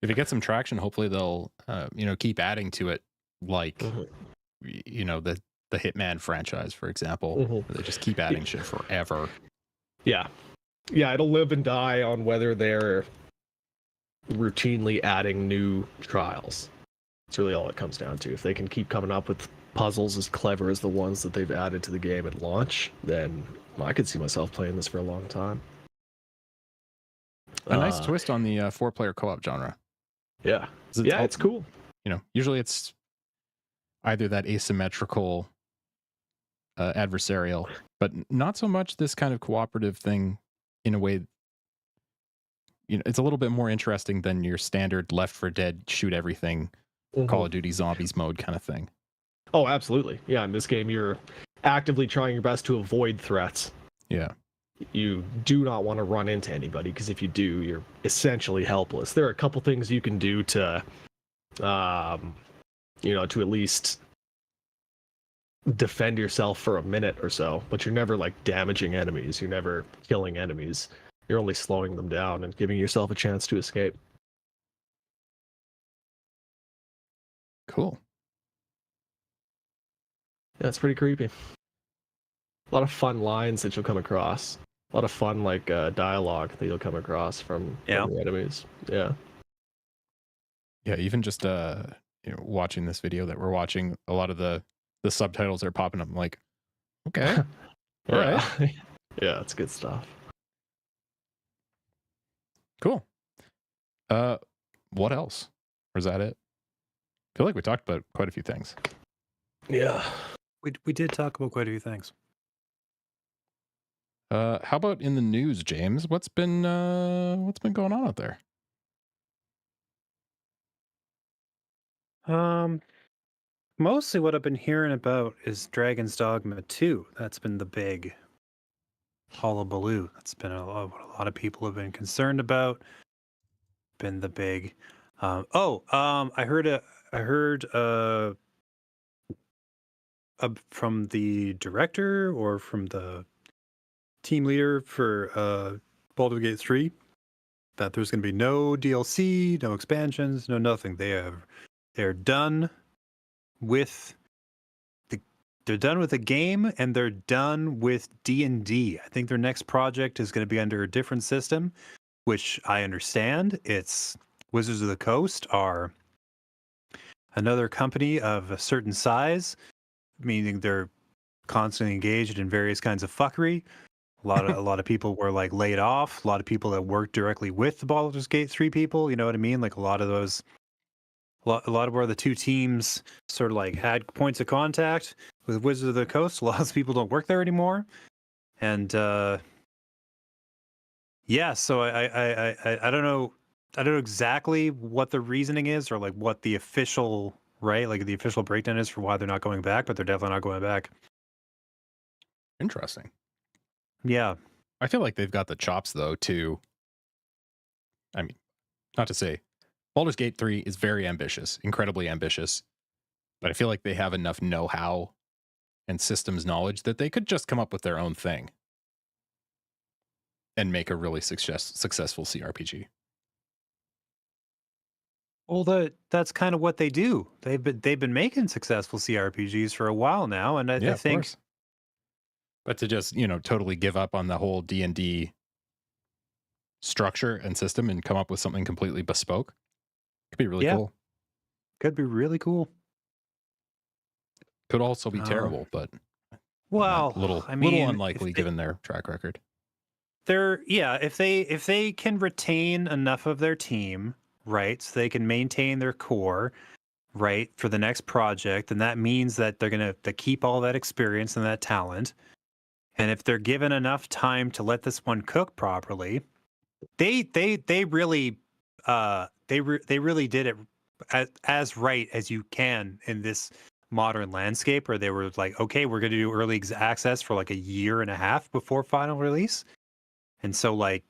If it gets some traction, hopefully they'll keep adding to it, like the Hitman franchise, for example. Where they just keep adding shit forever. Yeah, it'll live and die on whether they're routinely adding new trials. It's really all it comes down to. If they can keep coming up with puzzles as clever as the ones that they've added to the game at launch, then I could see myself playing this for a long time. A nice twist on the 4-player co-op genre. Yeah, it's cool. Usually it's either that asymmetrical adversarial, but not so much this kind of cooperative thing. In a way, it's a little bit more interesting than your standard Left 4 Dead shoot everything, Call of Duty zombies mode kind of thing. Oh, absolutely. Yeah, in this game you're actively trying your best to avoid threats. Yeah. You do not want to run into anybody, because if you do, you're essentially helpless. There are a couple things you can do to to at least defend yourself for a minute or so, but you're never like damaging enemies, you're never killing enemies. You're only slowing them down and giving yourself a chance to escape. Cool. Yeah, it's pretty creepy. A lot of fun lines that you'll come across. A lot of fun dialogue that you'll come across from your enemies. Yeah. Yeah, even just watching this video that we're watching, a lot of the subtitles are popping up. I'm like, okay. All right. Yeah, it's good stuff. Cool. What else? Or is that it? I feel like we talked about quite a few things. Yeah. We did talk about quite a few things. How about in the news, James? What's been going on out there? Mostly what I've been hearing about is Dragon's Dogma 2. That's been the big hullabaloo. That's been what a lot of people have been concerned about. Been the big. I heard from the director or from the team leader for Baldur's Gate 3 that there's going to be no DLC, no expansions, no nothing. They're done with the game, and they're done with D&D. I think their next project is going to be under a different system, which I understand. It's Wizards of the Coast are another company of a certain size, meaning they're constantly engaged in various kinds of fuckery. A lot of people were like laid off. A lot of people that worked directly with the Baldur's Gate 3 people, you know what I mean? Like a lot of where the two teams sort of like had points of contact with Wizards of the Coast. A lot of people don't work there anymore. And so I don't know I don't know exactly what the reasoning is or like what the official, right? Like the official breakdown is for why they're not going back, but they're definitely not going back. Interesting. Yeah. I feel like they've got the chops though to, I mean, not to say Baldur's Gate 3 is very ambitious, incredibly ambitious, but I feel like they have enough know-how and systems knowledge that they could just come up with their own thing and make a really successful CRPG. Well, that's kind of what they do. They've been making successful CRPGs for a while now, and Yeah, I of think course. But to just, totally give up on the whole D&D structure and system and come up with something completely bespoke could be really yeah, cool. could be really cool. Could also be Uh, terrible, but well, I little mean, unlikely given their track record. if they can retain enough of their team, right, so they can maintain their core, right, for the next project, and that means that they're gonna to keep all that experience and that talent. And if they're given enough time to let this one cook properly, they really they really did it as right as you can in this modern landscape where they were like, okay, we're going to do early access for like a year and a half before final release. And so like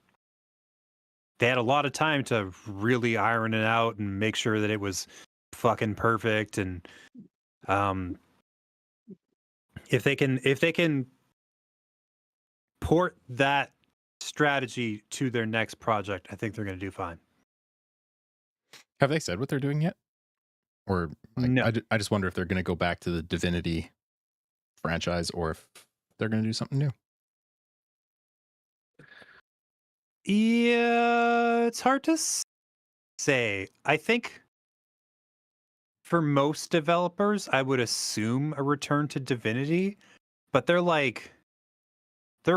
they had a lot of time to really iron it out and make sure that it was fucking perfect. And um if they can port that strategy to their next project, I think they're going to do fine. Have they said what they're doing yet? Or like, No. I just wonder if they're going to go back to the Divinity franchise or if they're going to do something new. Yeah, it's hard to say. I think for most developers, I would assume a return to Divinity, but they're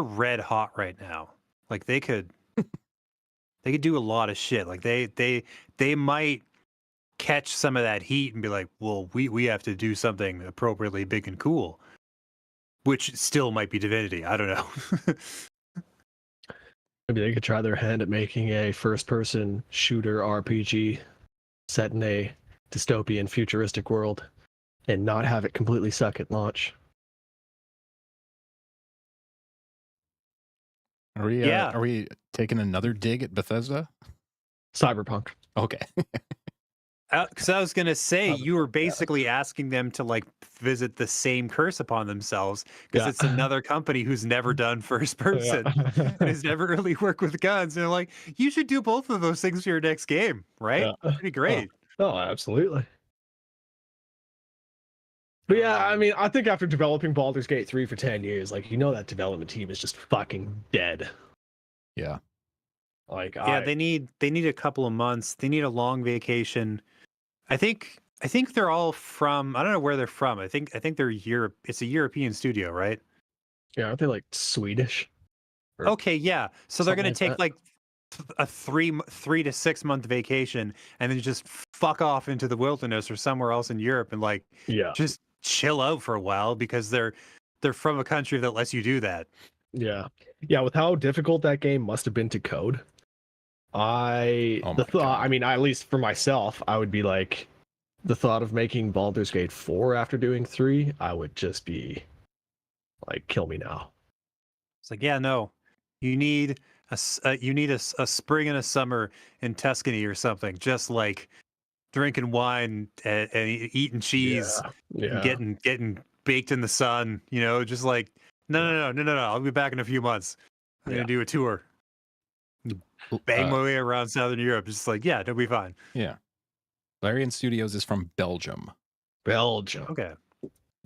red hot right now. Like they could do a lot of shit. Like they might catch some of that heat and be like, "Well, we have to do something appropriately big and cool," which still might be Divinity. I don't know. Maybe they could try their hand at making a first-person shooter RPG set in a dystopian futuristic world and not have it completely suck at launch. Yeah, Are we taking another dig at Bethesda? Cyberpunk. Okay. because I was gonna say you were Yeah. basically asking them to like visit the same curse upon themselves because Yeah. it's another company who's never done first Yeah. person and has never really worked with guns. And they're like, you should do both of those things for your next game, right? Yeah. Pretty Oh, great. oh, absolutely. But yeah, I mean, I think after developing Baldur's Gate 3 for 10 years, like, that development team is just fucking dead. Yeah. Like, Yeah, they need a couple of months. They need a long vacation. I think they're all from. I don't know where they're from. I think they're Europe. It's a European studio, right? yeah, aren't they like Swedish? Or Okay, yeah. So they're something gonna like take that? like a 3 to 6 month vacation and then just fuck off into the wilderness or somewhere else in Europe and like Yeah, just chill out for a while because they're from a country that lets you do that. yeah. Yeah, with how difficult that game must have been to code, Oh my God. I mean, at least for myself, I would be like, the thought of making Baldur's Gate 4 after doing 3, I would just be like, kill me now. It's like, yeah, no, you need a spring and a summer in Tuscany or something, just like drinking wine and eating cheese Yeah, and yeah, getting baked in the sun, just like no, yeah, no, no, no, no, no. I'll be back in a few months. I'm yeah. gonna do a tour, bang my way around Southern Europe. Just like, yeah, it'll be fine. Yeah. Larian Studios is from Belgium, Belgium. Okay.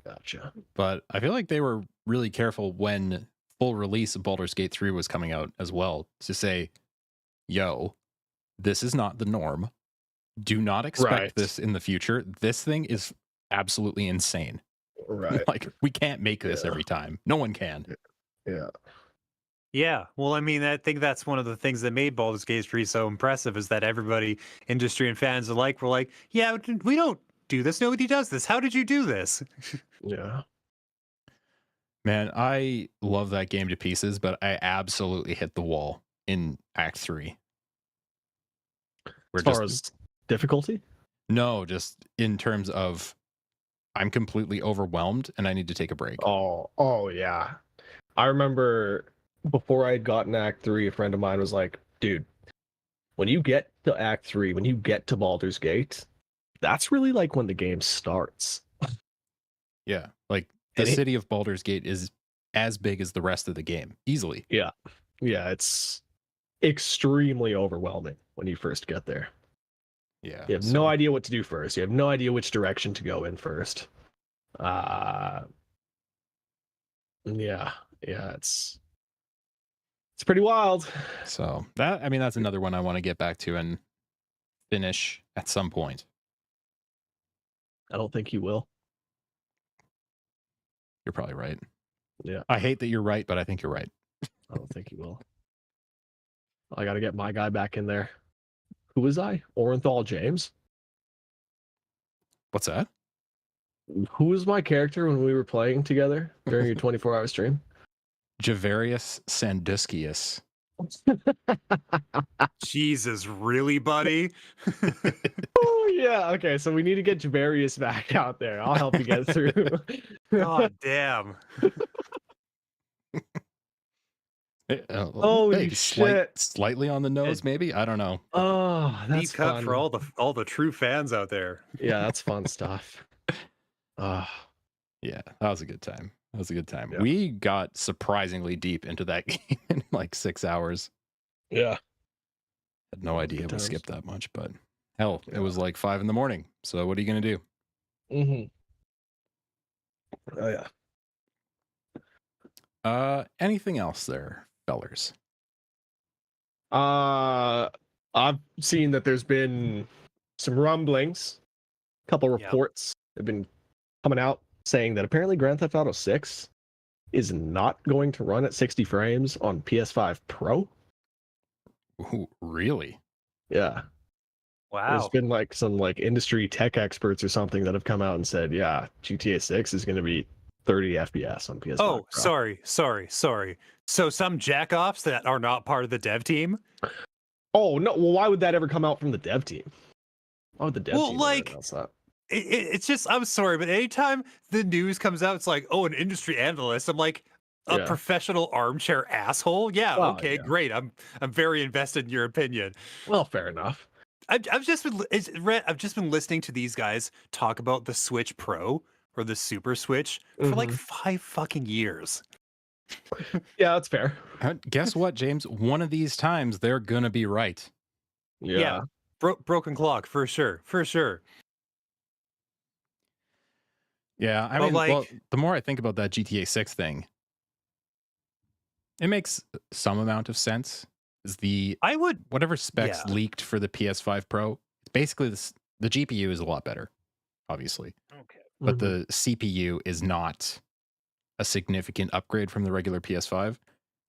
Gotcha. but I feel like they were really careful when full release of Baldur's Gate 3 was coming out as well to say, yo, this is not the norm. Do not expect Right. this in the future. This thing is absolutely insane. Right. Like, we can't make this Yeah. every time. No one can. Yeah. Yeah. Well, I mean, I think that's one of the things that made Baldur's Gate 3 so impressive is that everybody, industry and fans alike, were like, yeah, we don't do this. Nobody does this. How did you do this? Yeah. Man, I love that game to pieces, but I absolutely hit the wall in Act 3. We're As far just as difficulty? no, just in terms of I'm completely overwhelmed and I need to take a break. Oh yeah. I remember before I had gotten Act 3, a friend of mine was like, dude, when you get to Act 3, when you get to Baldur's Gate, that's really like when the game starts. Yeah, like the And it, city of Baldur's Gate is as big as the rest of the game, easily. yeah. Yeah, it's extremely overwhelming when you first get there. Yeah, You have no idea what to do first. You have no idea which direction to go in first. Uh yeah, yeah, it's pretty wild. So that I mean that's another one I want to get back to and finish at some point. I don't think you will. You're probably right. Yeah, I hate that you're right, but I think you're right. I don't think you will. I got to get my guy back in there. Who was I? Orenthal James? What's that? Who was my character when we were playing together during your 24-hour stream? Javarius Sanduskius. Jesus, really, buddy? Oh yeah, okay. So we need to get Javarius back out there. I'll help you get through. God damn. Holy shit. Slightly on the nose, maybe. I don't know. Oh, that's Deep cut fun. for all the true fans out there. Yeah, that's fun stuff. Yeah, that was a good time. That was a good time. Yeah. We got surprisingly deep into that game in like 6 hours. Yeah. Had no idea Good we times. skipped that much, but hell, Yeah. it was like 5 a.m. So what are you gonna do? Mm-hmm. Oh yeah. Anything else there, fellers? I've seen that there's been some rumblings, a couple Yep. reports have been coming out saying that apparently Grand Theft Auto 6 is not going to run at 60 frames on PS5 Pro. Ooh, really? Yeah. There's Wow. been like some like industry tech experts or something that have come out and said, yeah, GTA 6 is going to be 30 FPS on PS5 Oh, Pro. sorry. So some jackoffs that are not part of the dev team? Oh, no. Well, why would that ever come out from the dev team? Why would the dev Well, team like, announce that? it's just, I'm sorry, but anytime the news comes out, it's like, oh, an industry analyst. I'm like, a Yeah. professional armchair asshole. Yeah, Well, okay, yeah. great. I'm very invested in your opinion. Well, fair enough. I've just been listening to these guys talk about the Switch Pro or the Super Switch for like 5 fucking years. Yeah, that's fair. Guess what, James? One of these times they're gonna be right. Yeah. Broken clock for sure. Yeah, I But, mean, well, like- the more I think about that GTA 6 thing, it makes some amount of sense. Is the I would whatever specs Yeah. leaked for the PS5 Pro, basically the GPU is a lot better, obviously, Okay. but the CPU is not a significant upgrade from the regular PS5.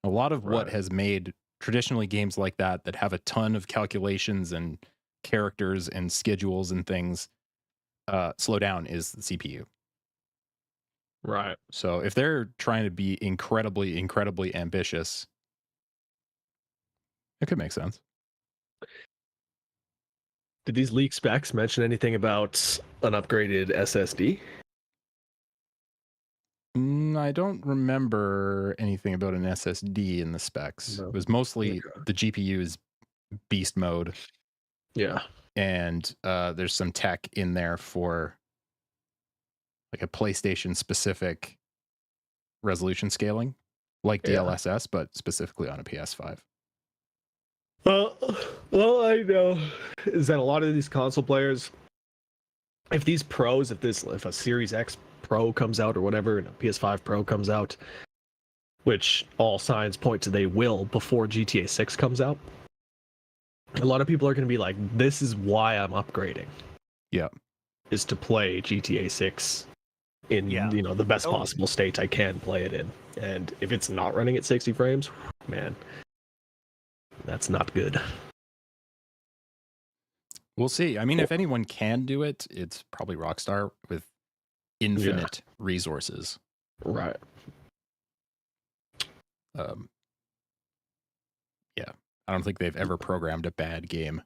A lot of what Right. has made traditionally games like that have a ton of calculations and characters and schedules and things slow down is the CPU. Right. So if they're trying to be incredibly, incredibly ambitious, it could make sense. Did these leak specs mention anything about an upgraded SSD? I don't remember anything about an SSD in the specs. No. It was mostly Okay. the GPU is beast mode, Yeah. and there's some tech in there for like a PlayStation specific resolution scaling, like Yeah. DLSS, but specifically on a PS5. Well, all I know is that a lot of these console players, if a Series X Pro comes out or whatever, and a PS5 Pro comes out, which all signs point to they will before GTA 6 comes out, a lot of people are going to be like, this is why I'm upgrading. Yeah. Is to play GTA 6 in Yeah. the best Totally. possible state I can play it in. And if it's not running at 60 frames, man, that's not good. We'll see. I mean, if anyone can do it, it's probably Rockstar with infinite resources. Right. Yeah. I don't think they've ever programmed a bad game.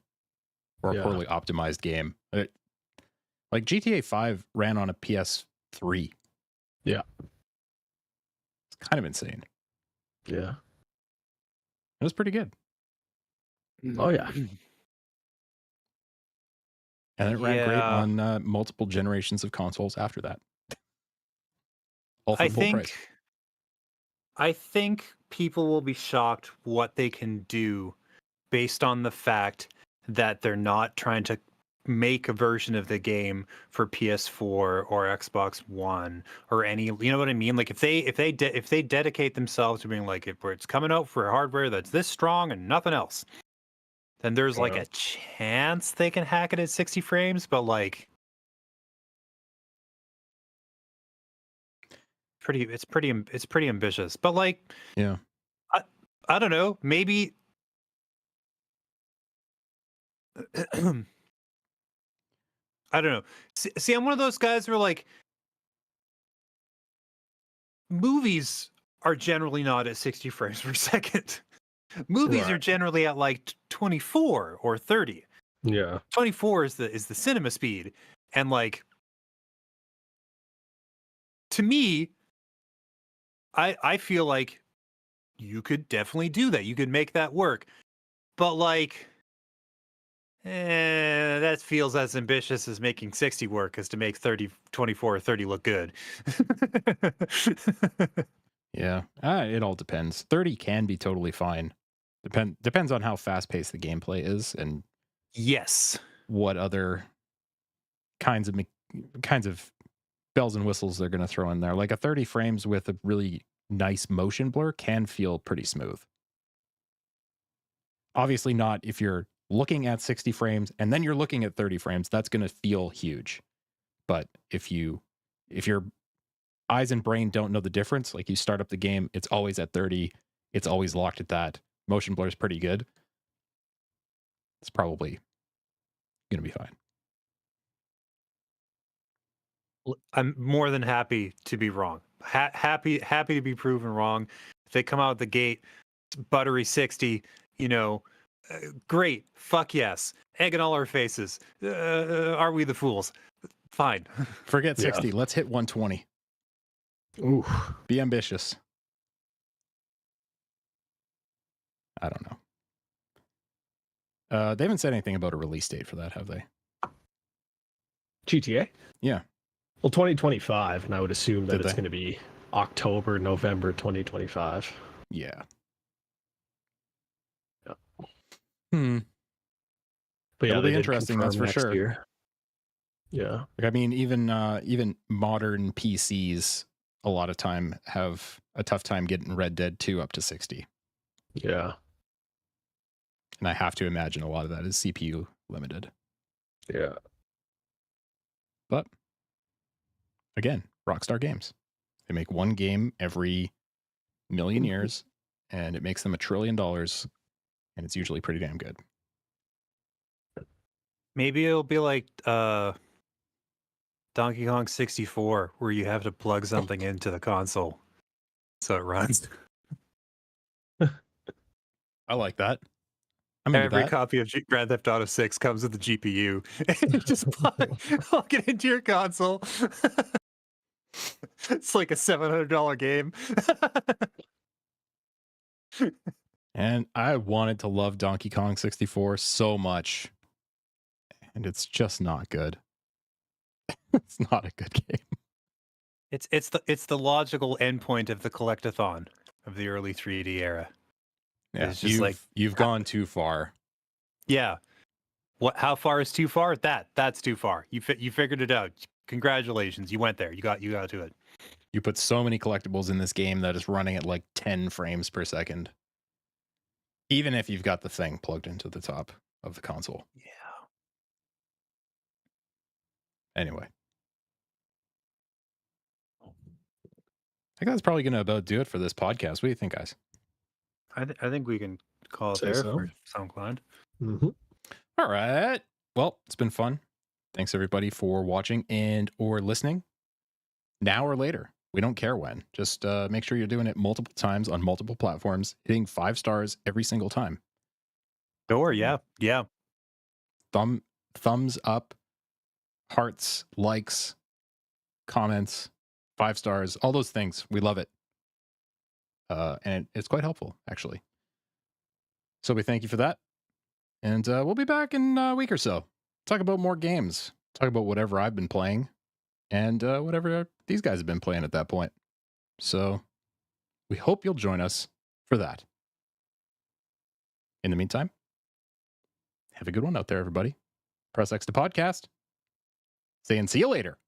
or a Yeah. poorly optimized game. Like GTA 5 ran on a PS3. Yeah. It's kind of insane. Yeah. It was pretty good. Oh yeah. And it ran great Yeah. on multiple generations of consoles after that. All for I full price. think people will be shocked what they can do based on the fact that they're not trying to make a version of the game for PS4 or Xbox One or any, you know what I mean? Like if they dedicate themselves to being like, if it's coming out for hardware that's this strong and nothing else, then there's like Yeah. a chance they can hack it at 60 frames, but like it's pretty ambitious. But like Yeah. I don't know, maybe I don't know. See, I'm one of those guys who are like, movies are generally not at 60 frames per second. Movies are Right. generally at like 24 or 30. Yeah. 24 is the cinema speed. And like, to me, I feel like you could definitely do that. You could make that work. But like, that feels as ambitious as making 60 work as to make 24 or 30 look good. Yeah. It all depends. 30 can be totally fine. Depends on how fast paced the gameplay is and Yes. what other kinds of bells and whistles they're going to throw in there. Like a 30 frames with a really nice motion blur can feel pretty smooth. Obviously not if you're looking at 60 frames and then you're looking at 30 frames, that's going to feel huge. But if your eyes and brain don't know the difference, like you start up the game, it's always at 30, it's always locked at that. Motion blur is pretty good. It's probably going to be fine. I'm more than happy to be wrong. Happy to be proven wrong. If they come out the gate, buttery 60, great. Fuck yes. Egg in all our faces. Are we the fools? Fine. Forget Yeah. 60. Let's hit 120. Ooh. Be ambitious. I don't know. They haven't said anything about a release date for that, have they? GTA? Yeah. Well, 2025, and I would assume that Did it's they? going to be October, November 2025. Yeah. Yeah. But yeah, It'll they be did interesting, that's confirm for next sure. year. Yeah. Like, I mean, even modern PCs a lot of time have a tough time getting Red Dead 2 up to 60. Yeah. And I have to imagine a lot of that is CPU limited. Yeah. But again, Rockstar Games. They make one game every million years and it makes them $1 trillion and it's usually pretty damn good. Maybe it'll be like Donkey Kong 64, where you have to plug something into the console so it runs. I like that. I'm into Every that. copy of Grand Theft Auto 6 comes with the GPU. And you just plug it into your console. It's like a $700 game. And I wanted to love Donkey Kong 64 so much. And it's just not good. It's not a good game. It's the logical endpoint of the collectathon of the early 3D era. Yeah, It's just you've gone too far. Yeah. How far is too far? That's too far. You figured it out. Congratulations. You went there. You got to it. You put so many collectibles in this game that is running at like 10 frames per second. Even if you've got the thing plugged into the top of the console. Yeah. Anyway. I think that's probably going to about do it for this podcast. What do you think, guys? I think we can call it Say there so. for SoundCloud. Mm-hmm. All right. Well, it's been fun. Thanks everybody for watching and or listening. Now or later. We don't care when. Just make sure you're doing it multiple times on multiple platforms, hitting 5 stars every single time. Sure, yeah. thumbs up, hearts, likes, comments, 5 stars, all those things. We love it. And it's quite helpful, actually. So we thank you for that. And we'll be back in a week or so. Talk about more games. Talk about whatever I've been playing and whatever these guys have been playing at that point. So we hope you'll join us for that. In the meantime, have a good one out there, everybody. Press X to podcast. Saying see you later.